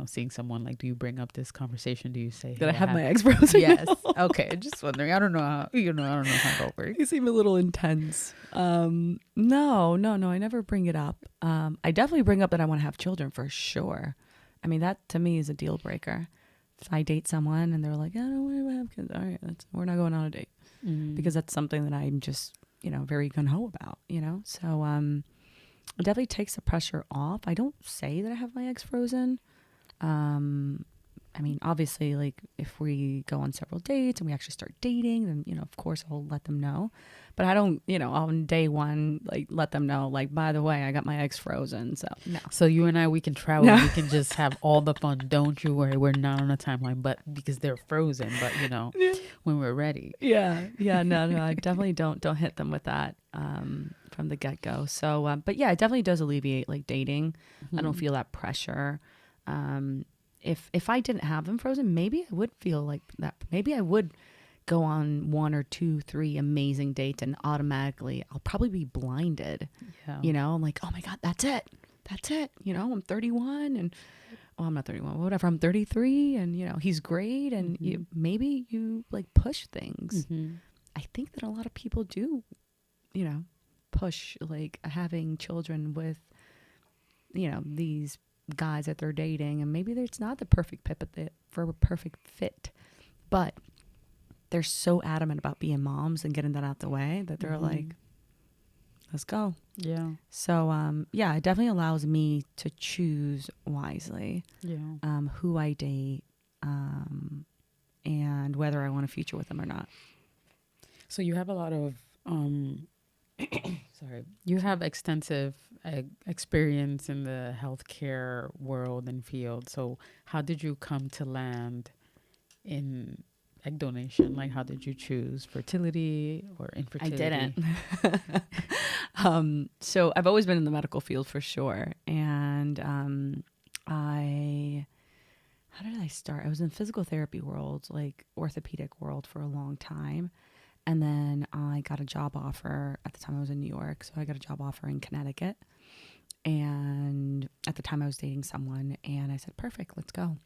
seeing someone, like, do you bring up this conversation? Do you say, that I have my eggs frozen? Yes. Okay. Just wondering. I don't know how, I don't know how that works. You seem a little intense. No, I never bring it up. I definitely bring up that I want to have children for sure. I mean, that to me is a deal breaker. If I date someone and they're like, I don't want to have kids, all right, we're not going on a date. Because that's something that I'm just, very gung-ho about, So, it definitely takes the pressure off. I don't say that I have my eggs frozen. I mean, obviously, like, if we go on several dates and we actually start dating, then, of course, I'll let them know. But I don't, on day one, like, let them know, like, by the way, I got my eggs frozen. So, no. So you and I, we can travel. No. We can just have all the fun. Don't you worry. We're not on a timeline, but because they're frozen. But, when we're ready. Yeah. No. I definitely don't hit them with that from the get-go. So, but yeah, it definitely does alleviate, like, dating. I don't feel that pressure. If I didn't have them frozen, maybe I would feel like that. Maybe I would go on 1 or 2, 3 amazing dates and automatically I'll probably be blinded. Yeah. I'm like, oh my God, that's it. I'm 31 and I'm not 31, whatever. I'm 33 and he's great. And maybe you like push things. I think that a lot of people do push like having children with, these guys that they're dating, and maybe it's not the perfect perfect fit, but they're so adamant about being moms and getting that out the way that they're like, let's go. Yeah. So, it definitely allows me to choose wisely, who I date, and whether I want a future with them or not. So you have a lot of, you have extensive experience in the healthcare world and field. So how did you come to land in egg donation? Like, how did you choose fertility or infertility? I didn't. So I've always been in the medical field for sure. And how did I start? I was in physical therapy world, like orthopedic world for a long time. And then I got a job offer. At the time I was in New York. So I got a job offer in Connecticut. And at the time I was dating someone, and I said, perfect, let's go.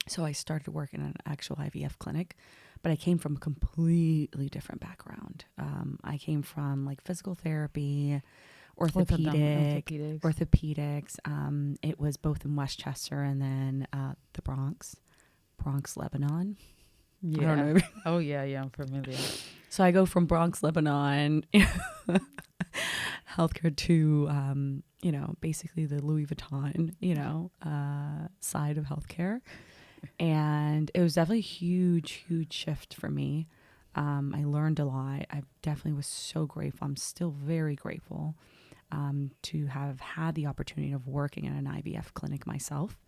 So I started working in an actual IVF clinic, but I came from a completely different background. I came from like physical therapy, orthopedics. It was both in Westchester and then the Bronx, Lebanon. Yeah. I don't know. Oh yeah, I'm familiar. So I go from Bronx, Lebanon, healthcare to, basically the Louis Vuitton, side of healthcare. And it was definitely a huge, huge shift for me. I learned a lot. I definitely was so grateful. I'm still very grateful to have had the opportunity of working in an IVF clinic myself,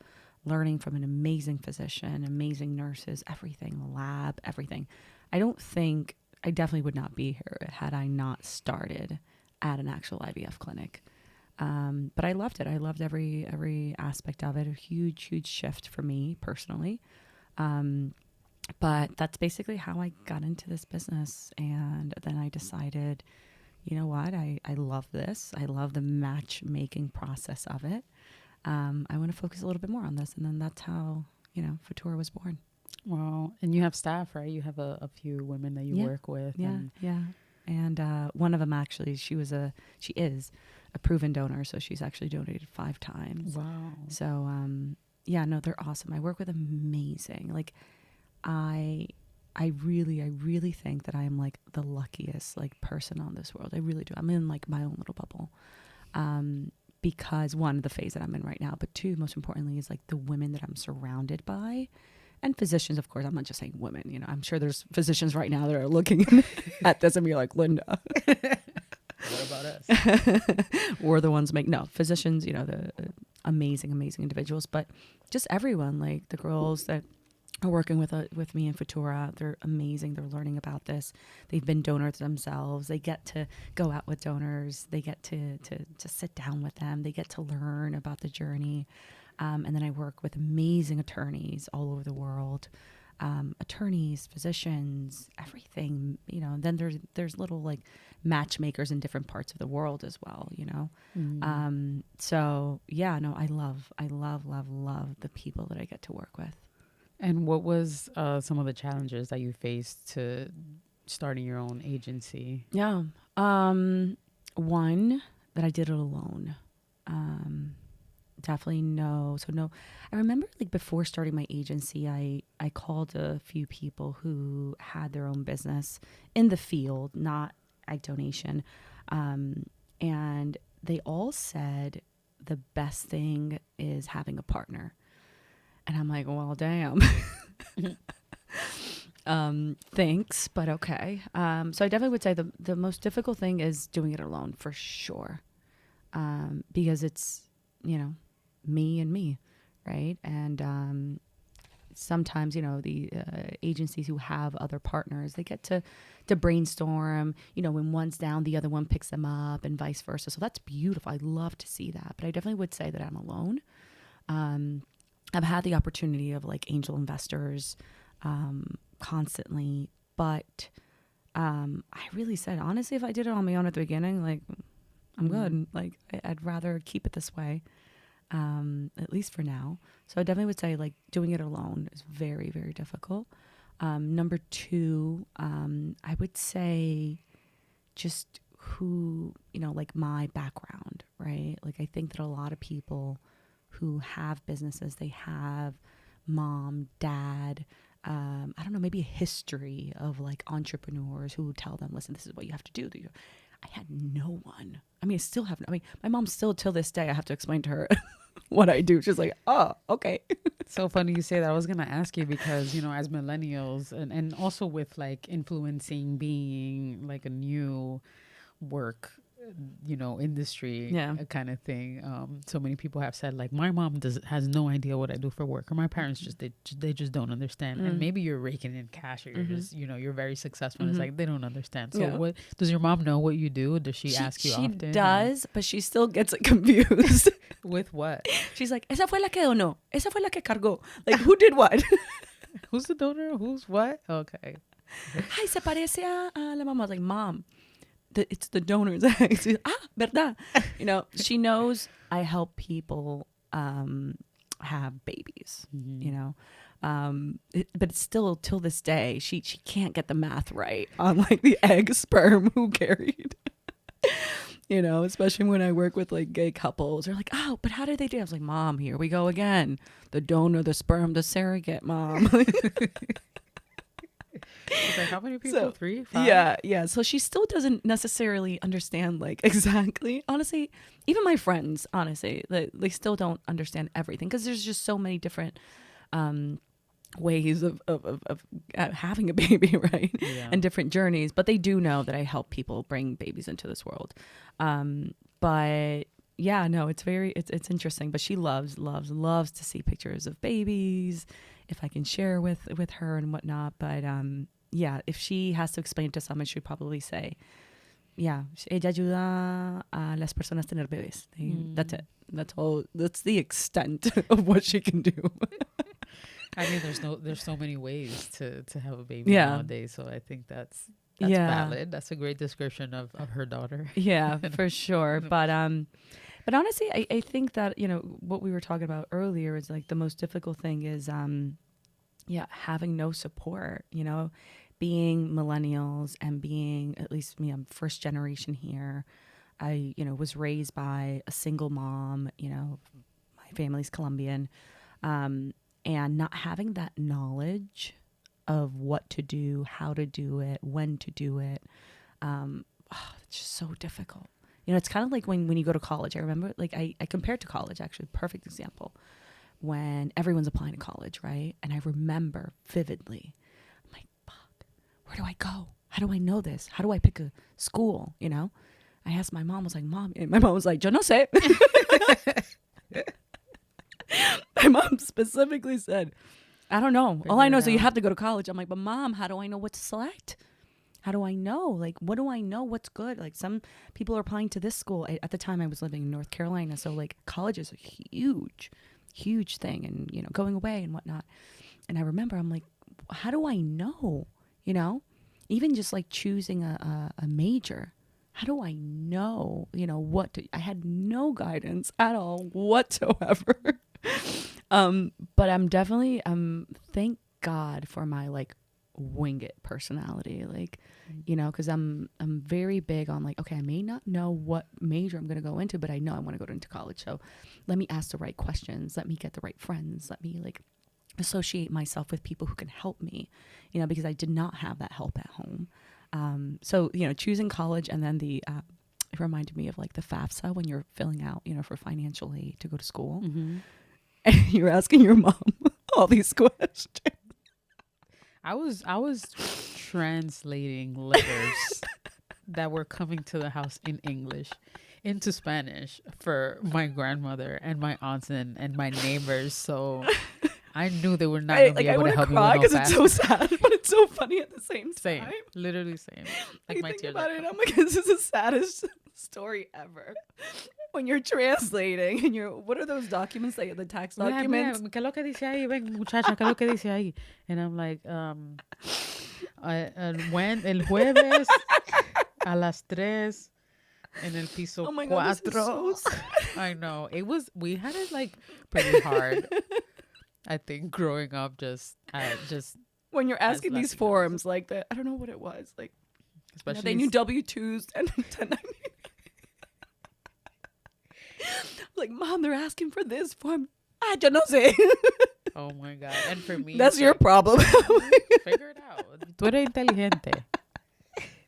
learning from an amazing physician, amazing nurses, everything, the lab, everything. I definitely would not be here had I not started at an actual IVF clinic. But I loved it. I loved every aspect of it. A huge, huge shift for me personally. But that's basically how I got into this business. And then I decided, you know what? I love this. I love the matchmaking process of it. I want to focus a little bit more on this. And then that's how, Futura was born. Wow. And you have staff, right? You have a few women that you work with. Yeah. And one of them actually, she is a proven donor. So she's actually donated 5 times. Wow. So, they're awesome. I work with amazing. Like I really think that I am like the luckiest like person on this world. I really do. I'm in like my own little bubble. Because one, the phase that I'm in right now, but two, most importantly, is like the women that I'm surrounded by. And physicians, of course. I'm not just saying women. I'm sure there's physicians right now that are looking at this and be like, Linda. What about us? We're the ones physicians, the amazing, amazing individuals. But just everyone, like the girls that are working with me in Futura, they're amazing. They're learning about this. They've been donors themselves. They get to go out with donors. They get to sit down with them. They get to learn about the journey. And then I work with amazing attorneys all over the world, attorneys, physicians, everything, then there's little like matchmakers in different parts of the world as well, So I love the people that I get to work with. And what was some of the challenges that you faced to starting your own agency? Yeah. One, that I did it alone. Definitely no. So no, I remember like before starting my agency, I called a few people who had their own business in the field, not egg donation. And they all said the best thing is having a partner. And I'm like, well, damn. Thanks, but okay. So I definitely would say the most difficult thing is doing it alone for sure. Because it's, me and me, right? And sometimes, the agencies who have other partners, they get to brainstorm, when one's down, the other one picks them up and vice versa. So that's beautiful. I love to see that. But I definitely would say that I'm alone. I've had the opportunity of like angel investors constantly, but I really said, honestly, if I did it on my own at the beginning, like I'm good. Like I'd rather keep it this way. At least for now. So I definitely would say like doing it alone is very, very difficult. Number 2, I would say just who, you know, like my background, right? Like I think that a lot of people who have businesses, they have mom, dad, I don't know, maybe a history of like entrepreneurs who tell them, listen, this is what you have to do. I had no one. I mean, I still have, I mean, my mom still till this day, I have to explain to her what I do. She's like, oh, okay. So funny you say that. I was going to ask you because, you know, as millennials and also with like influencing being like a new work, you know, industry kind of thing. So many people have said like, my mom has no idea what I do for work, or my parents they just don't understand. And maybe you're raking in cash, or you're just, you know, you're very successful. And it's like, they don't understand. So what does your mom know what you do? Does she ask you often? She does, but she still gets confused. With what? She's like, ¿esa fue la que donó? ¿Esa fue la que cargó? Like, who did what? Who's the donor? Who's what? Okay. Ay, se parece a la mamá. I was like, Mom, it's the donors. Verdad. You know, she knows I help people have babies, you know. But it's still, till this day, she can't get the math right on like the egg sperm who carried. You know, especially when I work with like gay couples. They're like, oh, but how did they do it? I was like, Mom, here we go again. The donor, the sperm, the surrogate, Mom. It's like, how many people? So, 3, 5? Yeah. So she still doesn't necessarily understand like exactly. Honestly, even my friends, honestly, they still don't understand everything because there's just so many different ways of having a baby, right? Yeah. And different journeys. But they do know that I help people bring babies into this world. But yeah, no, it's interesting. But she loves to see pictures of babies, if I can share with her and whatnot. But yeah, if she has to explain to someone, she'd probably say, yeah, ella ayuda a las personas tener bebés. That's it. That's all. That's the extent of what she can do. I mean, there's so many ways to have a baby nowadays. So I think that's valid. That's a great description of her daughter. Yeah, for sure. But honestly, I think that, you know, what we were talking about earlier is like the most difficult thing is, having no support, you know, being millennials and being, at least me, I'm first generation here. I, you know, was raised by a single mom, you know, my family's Colombian, and not having that knowledge of what to do, how to do it, when to do it. It's just so difficult. You know, it's kind of like when you go to college. I remember, like, I compared to college, actually, perfect example, when everyone's applying to college, right? And I remember vividly, I'm like, fuck, where do I go? How do I know this? How do I pick a school, you know? I asked my mom, I was like, Mom, and my mom was like, yo no sé. My mom specifically said, I don't know. All I know is that you have to go to college. I'm like, but Mom, how do I know what to select? How do I know? Like, what do I know? What's good? Like, some people are applying to this school. At the time I was living in North Carolina. So like college is a huge thing, and, you know, going away and whatnot. And I remember I'm like, how do I know? You know, even just like choosing a major. How do I know, you know, I had no guidance at all whatsoever. But I'm definitely, thank God for my like wing it personality. Like, you know, cause I'm very big on like, okay, I may not know what major I'm going to go into, but I know I want to go into college. So let me ask the right questions. Let me get the right friends. Let me like associate myself with people who can help me, you know, because I did not have that help at home. So, you know, choosing college, and then it reminded me of like the FAFSA when you're filling out, you know, for financial aid to go to school. Mm-hmm. And you're asking your mom all these questions. I was translating letters that were coming to the house in English into Spanish for my grandmother and my aunts and my neighbors. So I knew they were not going to be able to help me with no because it's so sad, but it's so funny at the same time. Same, literally same. Like, my tears about it, I'm like, this is the saddest story ever. When you're translating and what are those documents, like the tax documents? ¿Qué es lo que dice ahí? Ven, muchacha, ¿qué es lo que dice ahí? And I'm like, when el jueves a las 3 en el piso 4. God, so I know. We had it like pretty hard. I think growing up, just when you're asking these forums, like that, I don't know what it was. Like, Especially they knew W-2s and 1099. Like, Mom, they're asking for this form. I don't know. Say. Oh my God. And for me, That's your problem. Figure it out. Tú eres inteligente.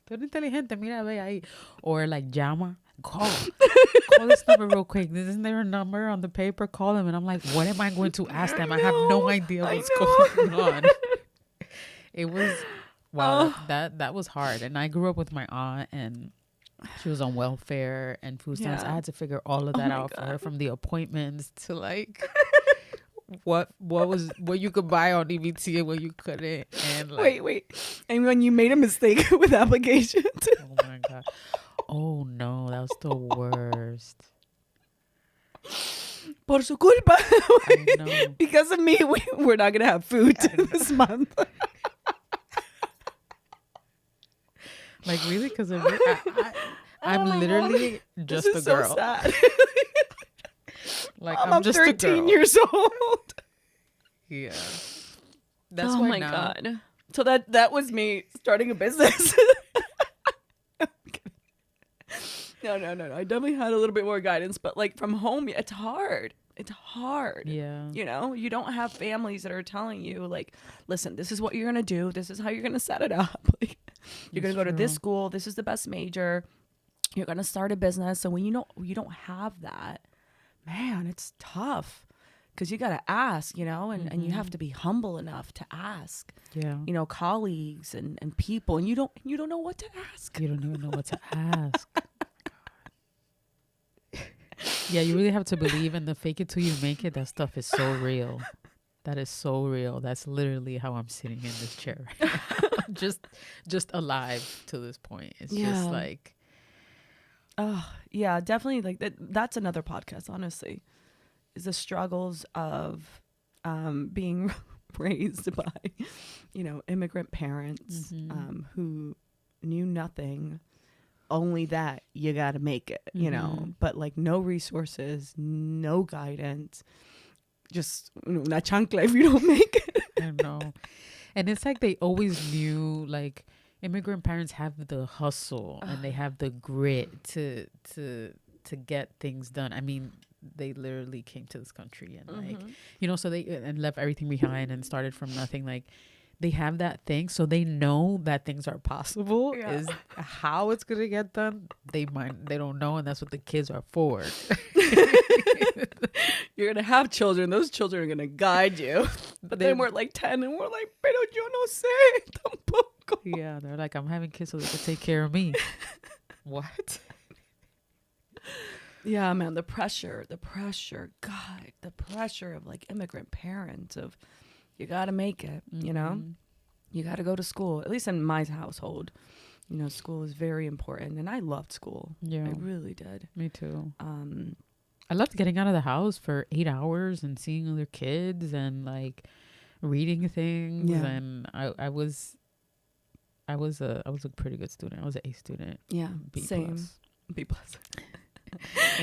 Tú eres inteligente. Mira, ve ahí. Or like, llama. Call this number real quick. Isn't there a number on the paper? Call them. And I'm like, what am I going to ask them? I have no idea what's going on. It was, wow, that was hard. And I grew up with my aunt, and she was on welfare and food stamps. I had to figure all of that out for her, from the appointments to like what you could buy on EBT and what you couldn't. And like, wait. And when you made a mistake with applications. Oh my God. Oh no, that was the worst. Por su culpa. I know. Because of me, we're not gonna have food this month. Like, really? Because of me? I'm literally just a girl. So sad. Like, I'm just 13 years old. Yeah. That's oh why my now, God. So that was me starting a business. No. I definitely had a little bit more guidance, but like from home, it's hard. It's hard. Yeah. You know, you don't have families that are telling you like, listen, this is what you're going to do. This is how you're going to set it up. Like, you're going to go to this school. This is the best major. You're going to start a business. So when you don't have that, man, it's tough because you got to ask, you know, and you have to be humble enough to ask, you know, colleagues and people, and you don't know what to ask. You don't even know what to ask. Yeah, you really have to believe in the fake it till you make it. That stuff is so real. That is so real. That's literally how I'm sitting in this chair right now. just alive to this point. It's just like, oh yeah, definitely. Like that's another podcast, honestly, is the struggles of being raised by, you know, immigrant parents who knew nothing. Only that you got to make it, you know, but like no resources, no guidance, just una chancla if you don't make it. I know. And it's like they always knew, like, immigrant parents have the hustle and they have the grit to get things done. I mean, they literally came to this country and like, you know, so they and left everything behind and started from nothing. Like, they have that thing, so they know that things are possible. Yeah. Is how it's gonna get done. They don't know, and that's what the kids are for. You're gonna have children. Those children are gonna guide you. But then we're like 10, and we're like, pero yo no sé tampoco. Yeah, they're like, I'm having kids so they can take care of me. What? Yeah, man, the pressure, God, the pressure of like immigrant parents of. You got to make it, you know, you got to go to school. At least in my household, you know, school is very important. And I loved school. Yeah, I really did. Me too. I loved getting out of the house for 8 hours and seeing other kids and like reading things. Yeah. And I was a pretty good student. I was an A student. Yeah. B+. Same. B+.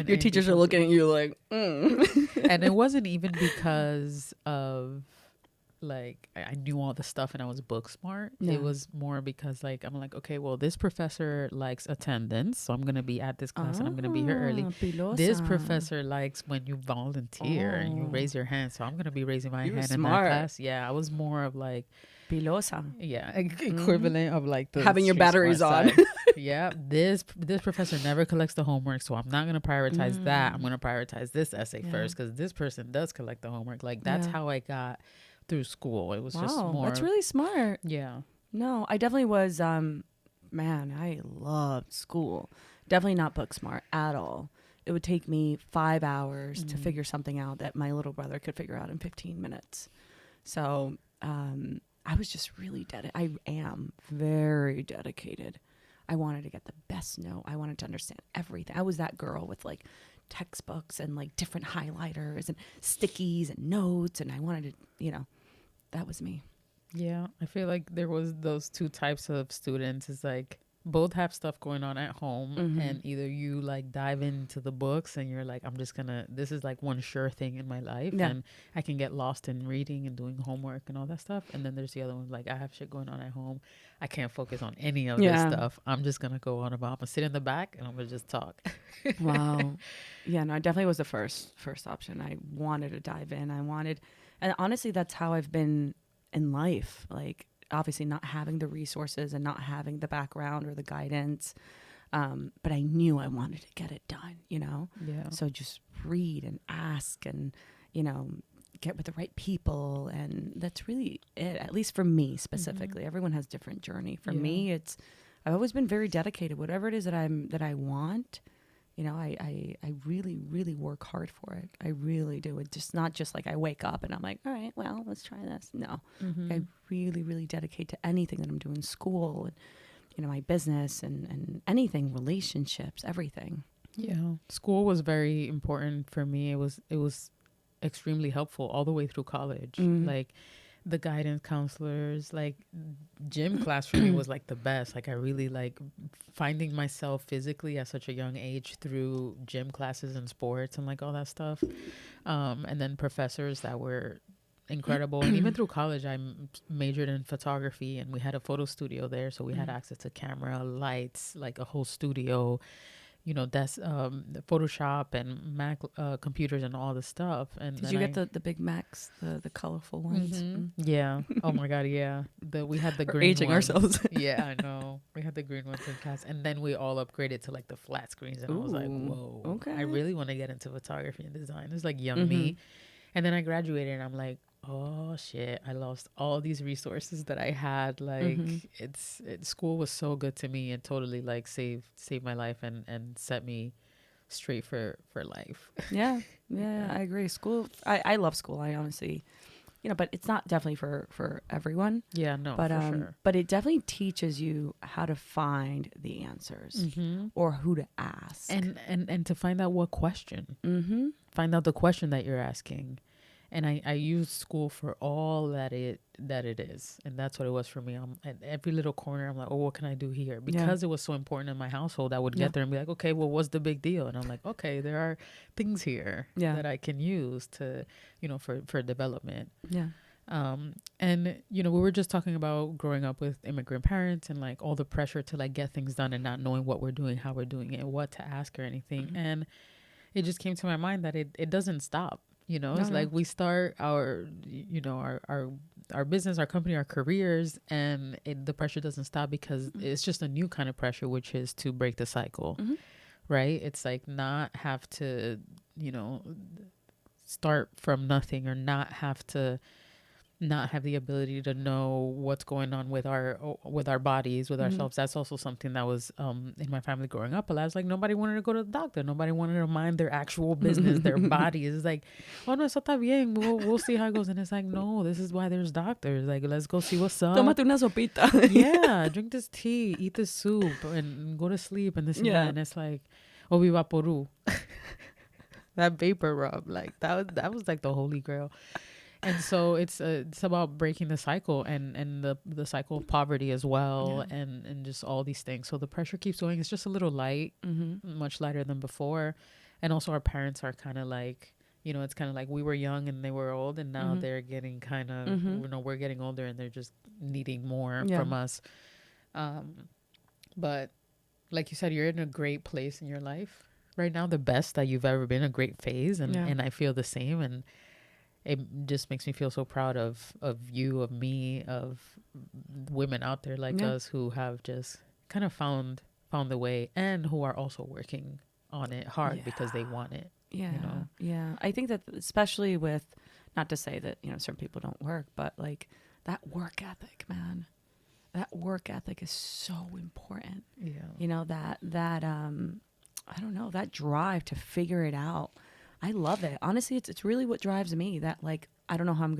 Your teachers are looking at you like, And it wasn't even because of, like, I knew all the stuff and I was book smart. Yeah. It was more because like I'm like, okay, well, this professor likes attendance, so I'm gonna be at this class and I'm gonna be here early. Pilosa. This professor likes when you volunteer and you raise your hand, so I'm gonna be raising my hand in that class. Yeah, I was more of like pilosa. Yeah, equivalent of like the having your batteries on. Yeah, this professor never collects the homework, so I'm not gonna prioritize that. I'm gonna prioritize this essay first because this person does collect the homework. Like that's how I got through school. It was just more. That's really smart. Yeah. No, I definitely was. Man, I loved school. Definitely not book smart at all. It would take me 5 hours to figure something out that my little brother could figure out in 15 minutes. So I was just really I am very dedicated. I wanted to get the best note. I wanted to understand everything. I was that girl with like textbooks and like different highlighters and stickies and notes, and I wanted to, you know, that was me. Yeah, I feel like there was those two types of students. Is like both have stuff going on at home, Mm-hmm. and either you like dive into the books and you're like, I'm just gonna, this is like one sure thing in my life, Yeah. and I can get lost in reading and doing homework and all that stuff. And then there's the other one, like, I have shit going on at home, I can't focus on any of this Yeah. stuff, I'm just gonna go on about, I'm gonna sit in the back and I'm gonna just talk. Wow. Yeah, no, I definitely was the first option. I wanted to dive in. And honestly, that's how I've been in life. Like, obviously not having the resources and not having the background or the guidance. But I knew I wanted to get it done, you know? Yeah. So just read and ask and, you know, get with the right people. And that's really it, at least for me specifically. Everyone has different journey. For me, I've always been very dedicated. Whatever it is that I want, you know, I really, really work hard for it. I really do. It's just not just like I wake up and I'm like, all right, well, let's try this. No, I really, really dedicate to anything that I'm doing, school, and, you know, my business and anything, relationships, everything. Yeah. School was very important for me. It was extremely helpful all the way through college. Like, the guidance counselors, like, gym class for me was like the best. Like, I really like finding myself physically at such a young age through gym classes and sports and like all that stuff. And then professors that were incredible. And even through college, majored in photography, and we had a photo studio there, so we had access to camera, lights, like a whole studio, you know, that's Photoshop and Mac computers and all the stuff. And Did you get the Big Macs, the colorful ones? Yeah. Oh my God. Yeah. We had the green aging ones. ourselves. Yeah, I know. We had the green ones in class, and then we all upgraded to like the flat screens. And I was like, whoa. Okay. I really want to get into photography and design. It's like young me. And then I graduated, and I'm like, oh shit, I lost all these resources that I had. Like, school was so good to me and totally like saved my life and set me straight for life. Yeah, I agree. School, I love school. I honestly, you know, but it's not definitely for everyone. Yeah, no, But for sure. but it definitely teaches you how to find the answers or who to ask, and to find out what question. Find out the question that you're asking. And I use school for all that it is. And that's what it was for me. I'm at every little corner. I'm like, oh, what can I do here? Because it was so important in my household, I would get there and be like, okay, well, what's the big deal? And I'm like, okay, there are things here that I can use to, you know, for development. Yeah. And, you know, we were just talking about growing up with immigrant parents and like all the pressure to like get things done and not knowing what we're doing, how we're doing it, what to ask or anything. And it just came to my mind that it doesn't stop. You know, it's like we start our, you know, our business, our company, our careers, and the pressure doesn't stop because it's just a new kind of pressure, which is to break the cycle, right? It's like not have to, you know, start from nothing, or not have the ability to know what's going on with our bodies, with ourselves. That's also something that was in my family growing up. But I was like, nobody wanted to go to the doctor. Nobody wanted to mind their actual business, their bodies. It's like, oh no, eso está bien. We'll see how it goes. And it's like, no, this is why there's doctors. Like, let's go see what's up. Tómate una sopita. Yeah, drink this tea, eat this soup, and go to sleep, and this and that. And it's like, oh, vivaporu. That vapor rub, like that was like the holy grail. And so it's about breaking the cycle and the cycle of poverty as well, and just all these things. So the pressure keeps going. It's just a little light, much lighter than before. And also our parents are kind of like, you know, it's kind of like we were young and they were old, and now they're getting kind of, you know, we're getting older and they're just needing more from us. But like you said, you're in a great place in your life right now, the best that you've ever been, a great phase. And I feel the same. And it just makes me feel so proud of you, of me, of women out there like us who have just kind of found the way, and who are also working on it hard because they want it. Yeah. You know? Yeah. I think that especially with, not to say that, you know, certain people don't work, but like that work ethic, man, that work ethic is so important. Yeah. You know, that I don't know, that drive to figure it out. I love it. Honestly, it's really what drives me. That like, I don't know how I'm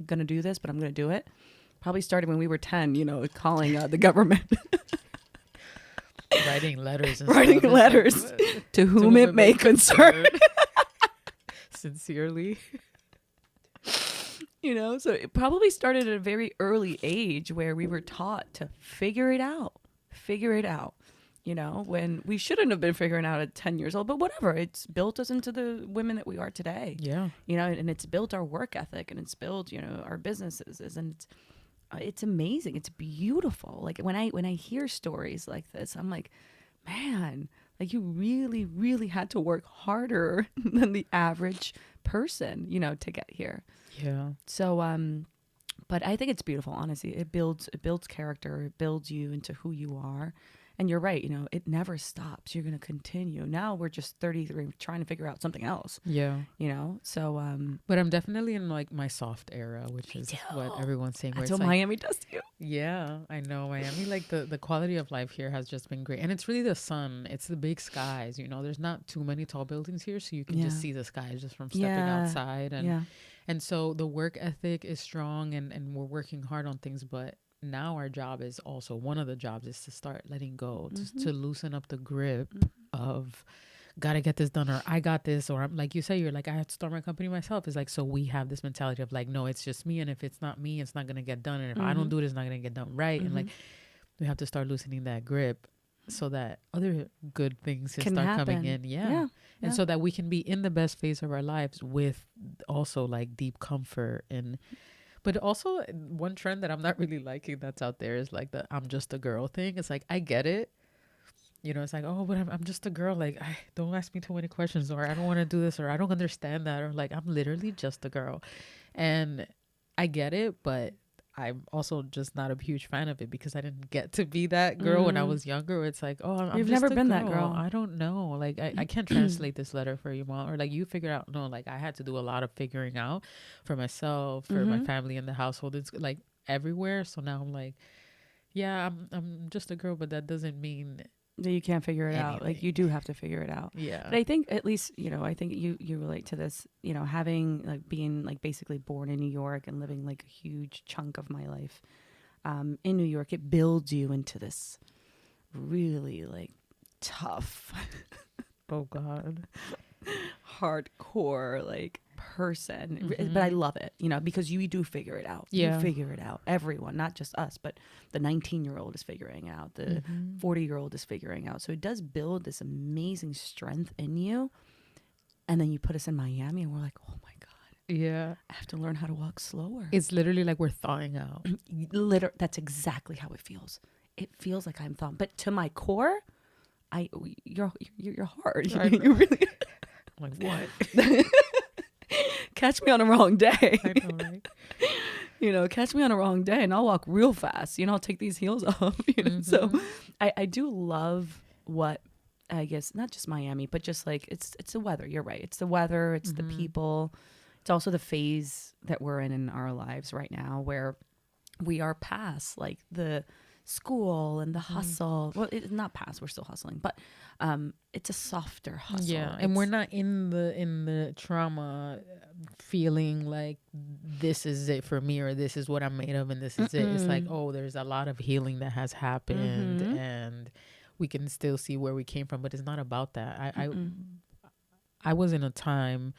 gonna do this, but I'm gonna do it. Probably started when we were 10. You know, calling the government, writing letters, to whom it may concern. Sincerely. You know, so it probably started at a very early age where we were taught to figure it out. figure it out. You know, when we shouldn't have been figuring out at 10 years old, but whatever. It's built us into the women that we are today. Yeah. You know, and it's built our work ethic, and it's built, you know, our businesses, and it's amazing. It's beautiful. Like when I hear stories like this, I'm like, man, like you really, really had to work harder than the average person, you know, to get here. Yeah. So, but I think it's beautiful, honestly. It builds character. It builds you into who you are. And you're right, you know, it never stops. You're going to continue. Now we're just 33 trying to figure out something else. Yeah. You know, so. But I'm definitely in like my soft era, which is what everyone's saying. That's what Miami does to you. Yeah, I know. Miami, like the quality of life here has just been great. And it's really the sun. It's the big skies. You know, there's not too many tall buildings here. So you can just see the skies just from stepping outside. And so the work ethic is strong and we're working hard on things. But now our job is also, one of the jobs is to start letting go, to loosen up the grip of gotta get this done, or I got this, or I'm like you say, you're like, I had to start my company myself. It's like, so we have this mentality of like, no, it's just me, and if it's not me, it's not gonna get done, and if I don't do it, it's not gonna get done right. And like we have to start loosening that grip so that other good things can start happen. Coming in. And so that we can be in the best phase of our lives with also like deep comfort. And but also one trend that I'm not really liking that's out there is like the I'm just a girl thing. It's like, I get it. You know, it's like, oh, but I'm just a girl. Like, don't ask me too many questions, or I don't want to do this, or I don't understand that, or like, I'm literally just a girl. And I get it, but I'm also just not a huge fan of it because I didn't get to be that girl when I was younger. It's like, oh, I'm You've just never been girl. that girl. I don't know. Like, I can't translate this letter for you, Mom. Or like, you figure out. No, like, I had to do a lot of figuring out for myself, for my family and the household. It's like everywhere. So now I'm like, yeah, I'm just a girl, but that doesn't mean that you can't figure it out. Like, you do have to figure it out. Yeah. But I think, at least, you know, I think you relate to this, you know, having like being like basically born in New York and living like a huge chunk of my life in New York. It builds you into this really like tough, oh God, hardcore like person. But I love it, you know, because you do figure it out. Yeah. You figure it out. Everyone, not just us, but the 19-year-old is figuring out. The 40-year-old is figuring out. So it does build this amazing strength in you. And then you put us in Miami and we're like, oh my God. Yeah. I have to learn how to walk slower. It's literally like we're thawing out. That's exactly how it feels. It feels like I'm thawing. But to my core, you're hard. You really. I'm like, what? Catch me on the wrong day. I know, right? You know, catch me on the wrong day and I'll walk real fast. You know, I'll take these heels off. You know? So I do love what, I guess, not just Miami, but just like it's the weather. You're right. It's the weather. It's the people. It's also the phase that we're in our lives right now where we are past like the school and the hustle. Well, it's not past, we're still hustling, but it's a softer hustle. Yeah, and we're not in the trauma feeling like this is it for me, or this is what I'm made of, and this is it. It's like, oh, there's a lot of healing that has happened, and we can still see where we came from, but it's not about that. I was in a time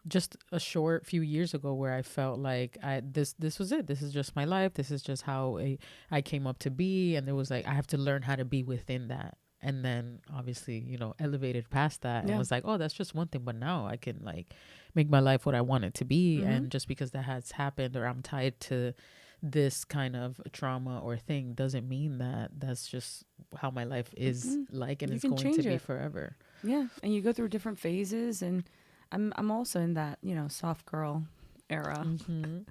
just a short few years ago where I felt like this was it. This is just my life. This is just how I came up to be. And there was like, I have to learn how to be within that. And then obviously, you know, elevated past that and was like, oh, that's just one thing. But now I can like make my life what I want it to be. And just because that has happened, or I'm tied to this kind of trauma or thing, doesn't mean that that's just how my life is like, and it's going to be forever. Yeah. And you go through different phases, and I'm also in that, you know, soft girl era. I'm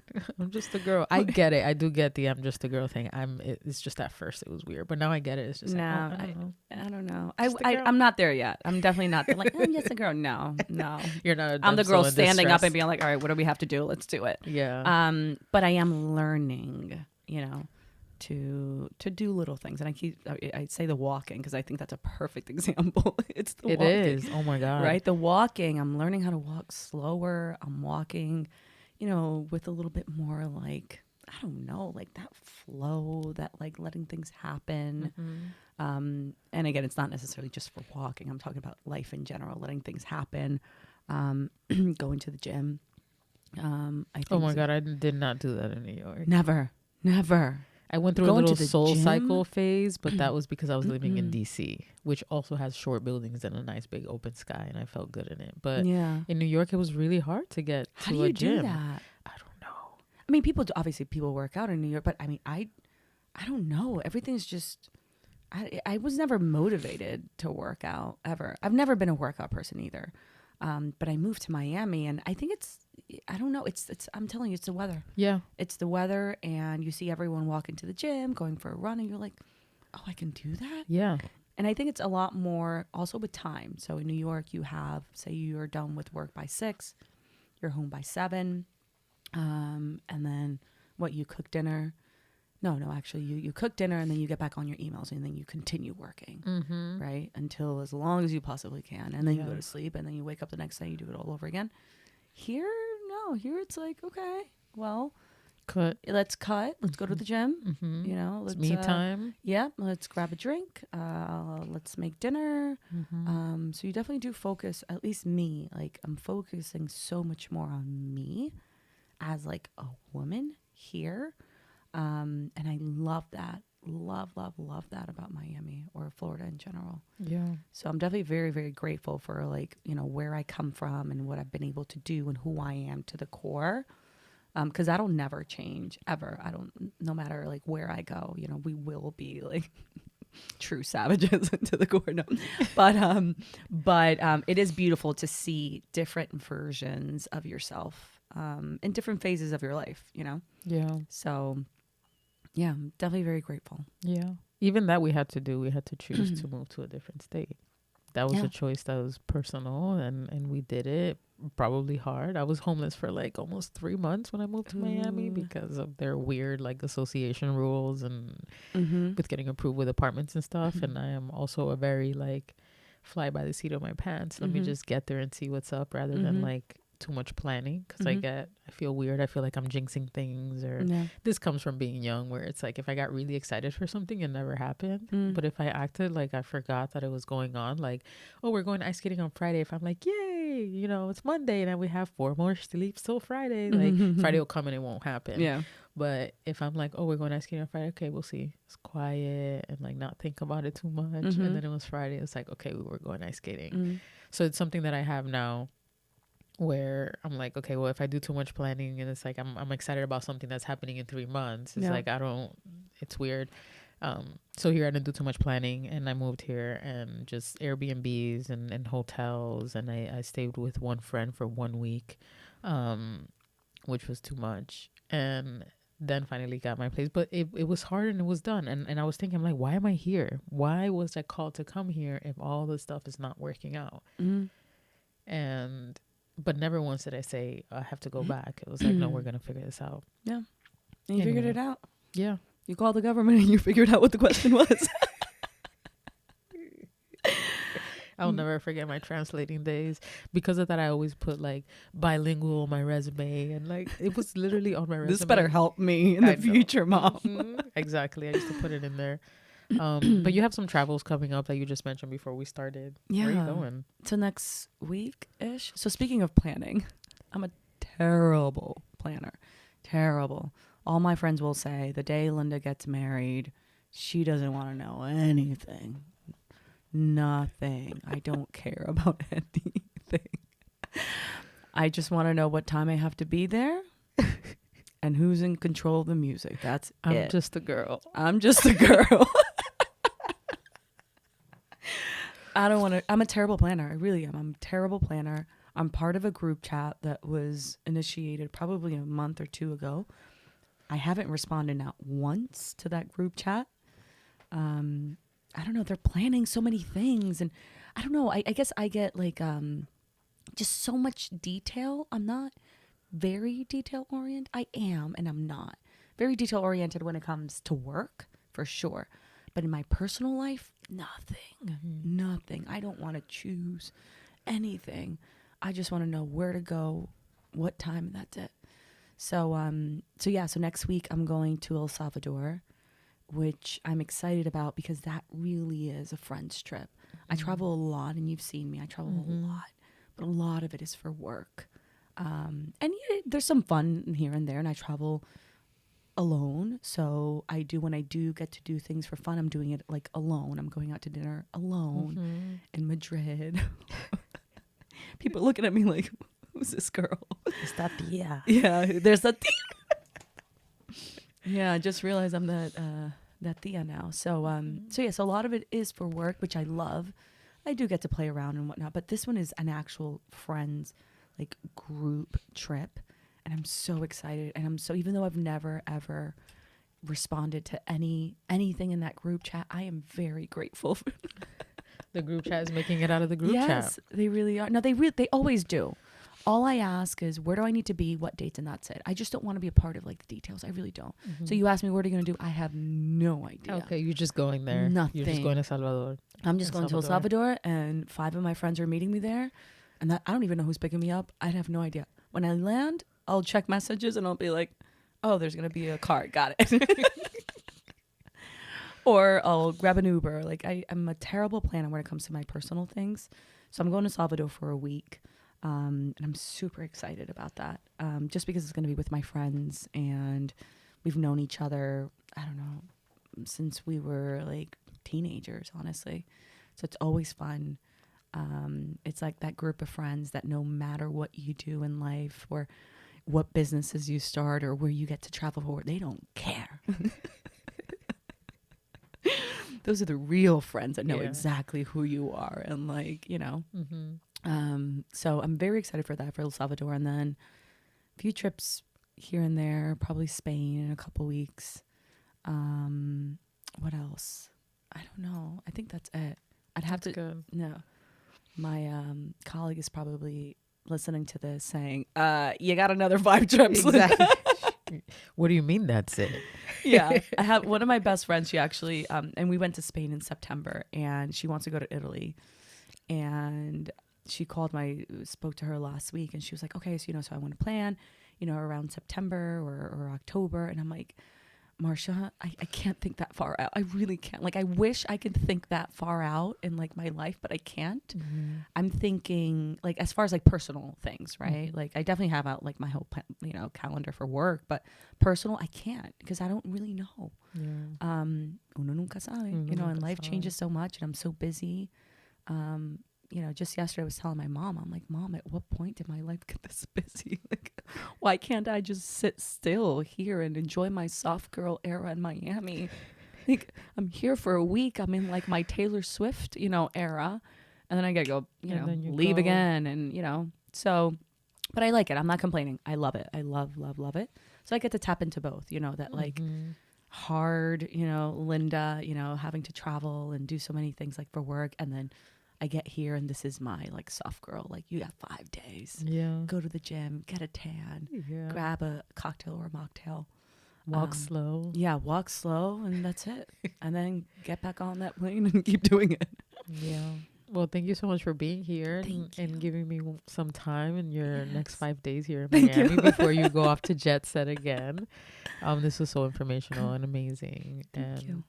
just a girl. I get it. I do get the I'm just a girl thing. It's just at first it was weird, but now I get it. It's just no, like, oh, I don't know. I'm not there yet. I'm definitely not there. Like, I'm just a girl. No. You're not. I'm the girl standing up and being like, all right, what do we have to do? Let's do it. Yeah. But I am learning, you know, to do little things, and I say the walking because I think that's a perfect example. It's the walking. It is. Oh my God. Right, the walking. I'm learning how to walk slower. I'm walking, you know, with a little bit more like, I don't know, like that flow, that like letting things happen. And again, it's not necessarily just for walking. I'm talking about life in general, letting things happen. Going to the gym. I think oh my God, I did not do that in New York. Never. I went through a Going to little the soul gym? cycle phase, but that was because I was living in DC, which also has short buildings and a nice big open sky, and I felt good in it. But Yeah. in New York, it was really hard to get How to do a you do gym. that? I don't know. I mean, obviously people work out in New York, but I mean, I don't know. Everything's just, I was never motivated to work out ever. I've never been a workout person either. But I moved to Miami, and I think I don't know. I'm telling you, it's the weather. Yeah. It's the weather, and you see everyone walking to the gym, going for a run, and you're like, oh, I can do that? Yeah. And I think it's a lot more also with time. So in New York, you have, say you're done with work by 6, you're home by 7, and then you cook dinner. No, actually, you cook dinner, and then you get back on your emails, and then you continue working, right? Until as long as you possibly can. And then you go to sleep, and then you wake up the next day, you do it all over again. Here it's like, okay, well, let's go to the gym, let's me time. Yeah, let's grab a drink, let's make dinner. So you definitely do focus, at least me, like I'm focusing so much more on me as like a woman here. And I love that. Love that about Miami or Florida in general. Yeah. So I'm definitely very, very grateful for like, where I come from and what I've been able to do and who I am to the core. Cause that'll never change ever. No matter like where I go, we will be like true savages to the core. No. But it is beautiful to see different versions of yourself, in different phases of your life, Yeah. So yeah, I'm definitely very grateful. Yeah. Even that we had to choose to move to a different state. That was a choice that was personal, and we did it. Probably hard. I was homeless for like almost 3 months when I moved to Miami because of their weird like association rules and with getting approved with apartments and stuff. And I am also a very like fly by the seat of my pants. Let me just get there and see what's up rather than like too much planning, because I feel weird. I feel like I'm jinxing things, or this comes from being young, where it's like if I got really excited for something, it never happened. But if I acted like I forgot that it was going on, like, oh, we're going ice skating on Friday, if I'm like, yay, it's Monday and then we have 4 more sleeps till Friday, like Friday will come and it won't happen. Yeah. But if I'm like, oh, we're going ice skating on Friday, okay, we'll see. It's quiet and like not think about it too much. And then it was Friday. It's like, okay, we were going ice skating. So it's something that I have now, where I'm like, okay, well, if I do too much planning and it's like I'm excited about something that's happening in 3 months, it's like it's weird. So here I didn't do too much planning, and I moved here and just Airbnbs and hotels, and I stayed with one friend for 1 week, which was too much, and then finally got my place. But it was hard, and it was done, and I was thinking, I'm like, why am I here? Why was I called to come here if all this stuff is not working out? But never once did I say I have to go back. It was like, no, we're gonna figure this out. Yeah, and you figured it out. Yeah, you called the government and you figured out what the question was. I'll never forget my translating days. Because of that, I always put like bilingual on my resume, and like it was literally on my resume. This better help me in the future, Mom. Exactly. I used to put it in there. But you have some travels coming up that you just mentioned before we started. Yeah. Where are you going? So next week-ish. So speaking of planning, I'm a terrible planner. Terrible. All my friends will say the day Linda gets married, she doesn't want to know anything. Nothing. I don't care about anything. I just want to know what time I have to be there and who's in control of the music. That's it. I'm just a girl. I don't want to. I'm a terrible planner. I really am. I'm a terrible planner. I'm part of a group chat that was initiated probably a month or 2 ago. I haven't responded not once to that group chat. I don't know. They're planning so many things, and I don't know. I guess I get like just so much detail. I'm not very detail oriented. I am, and I'm not very detail oriented when it comes to work, for sure. But in my personal life, nothing. I don't want to choose anything. I just want to know where to go, what time, that's it. So next week I'm going to El Salvador, which I'm excited about because that really is a friend's trip. I travel a lot, and you've seen me. I travel a lot, but a lot of it is for work. And there's some fun here and there, and I travel alone. So when I do get to do things for fun, I'm doing it like alone. I'm going out to dinner alone in Madrid. People looking at me like, who's this girl? Is that Tia? Yeah, there's a Tia. Yeah, I just realized I'm that Tia now. So so a lot of it is for work, which I love. I do get to play around and whatnot, but this one is an actual friends like group trip, and I'm so excited. And even though I've never ever responded to anything in that group chat, I am very grateful for The group chat is making it out of the group chat. Yes, they really are. No, they always do. All I ask is, where do I need to be, what dates, and that's it. I just don't want to be a part of like the details. I really don't. So you ask me, what are you going to do? I have no idea. Okay, you're just going there. Nothing. You're just going to Salvador. I'm just going to El Salvador, and 5 of my friends are meeting me there. And I don't even know who's picking me up. I have no idea. When I land, I'll check messages and I'll be like, oh, there's going to be a car. Got it. Or I'll grab an Uber. Like I'm a terrible planner when it comes to my personal things. So I'm going to Salvador for a week. And I'm super excited about that. Just because it's going to be with my friends, and we've known each other, I don't know, since we were like teenagers, honestly. So it's always fun. It's like that group of friends that no matter what you do in life or what businesses you start or where you get to travel for, they don't care. Those are the real friends that know exactly who you are, and like, you know. So I'm very excited for that, for El Salvador, and then a few trips here and there, probably Spain in a couple weeks. What else? I don't know. I think that's it. That's good. No. My colleague is probably listening to this saying, you got another 5 trips. Exactly. What do you mean that's it? Yeah. I have one of my best friends, she actually, and we went to Spain in September, and she wants to go to Italy. And she spoke to her last week, and she was like, okay, so, so I want to plan, around September or October. And I'm like, Marsha, I can't think that far out. I really can't. Like, I wish I could think that far out in like my life, but I can't. I'm thinking like, as far as like personal things, right? Like I definitely have out like my whole, calendar for work, but personal, I can't, because I don't really know. Uno nunca sabe, and life changes so much, and I'm so busy. Just yesterday I was telling my mom, I'm like, Mom, at what point did my life get this busy? Like, why can't I just sit still here and enjoy my soft girl era in Miami? Like, I'm here for a week. I'm in like my Taylor Swift, era. And then I gotta go, leave again. And, so, but I like it. I'm not complaining. I love it. I love, love, love it. So I get to tap into both, that like hard, Linda, having to travel and do so many things like for work. And then I get here, and this is my like soft girl. Like, you got 5 days. Yeah. Go to the gym, get a tan, grab a cocktail or a mocktail. Walk slow. Yeah, walk slow, and that's it. And then get back on that plane and keep doing it. Yeah. Well, thank you so much for being here and giving me some time in your next 5 days here in Miami before you go off to jet set again. This was so informational and amazing. Thank you.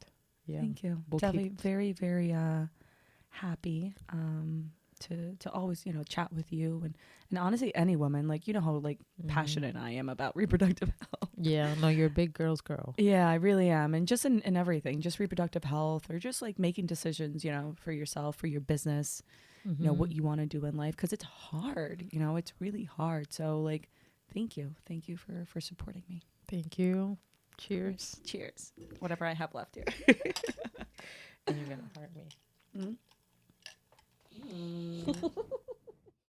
Yeah. Thank you. Definitely very, very happy to always chat with you, and honestly any woman, like how like passionate I am about reproductive health. Yeah, no, you're a big girl's girl. Yeah, I really am. And just in everything, just reproductive health, or just like making decisions for yourself, for your business, what you want to do in life, because it's hard, it's really hard. So like, thank you for supporting me. Thank you. Cheers. Whatever I have left here. And you're gonna heart me.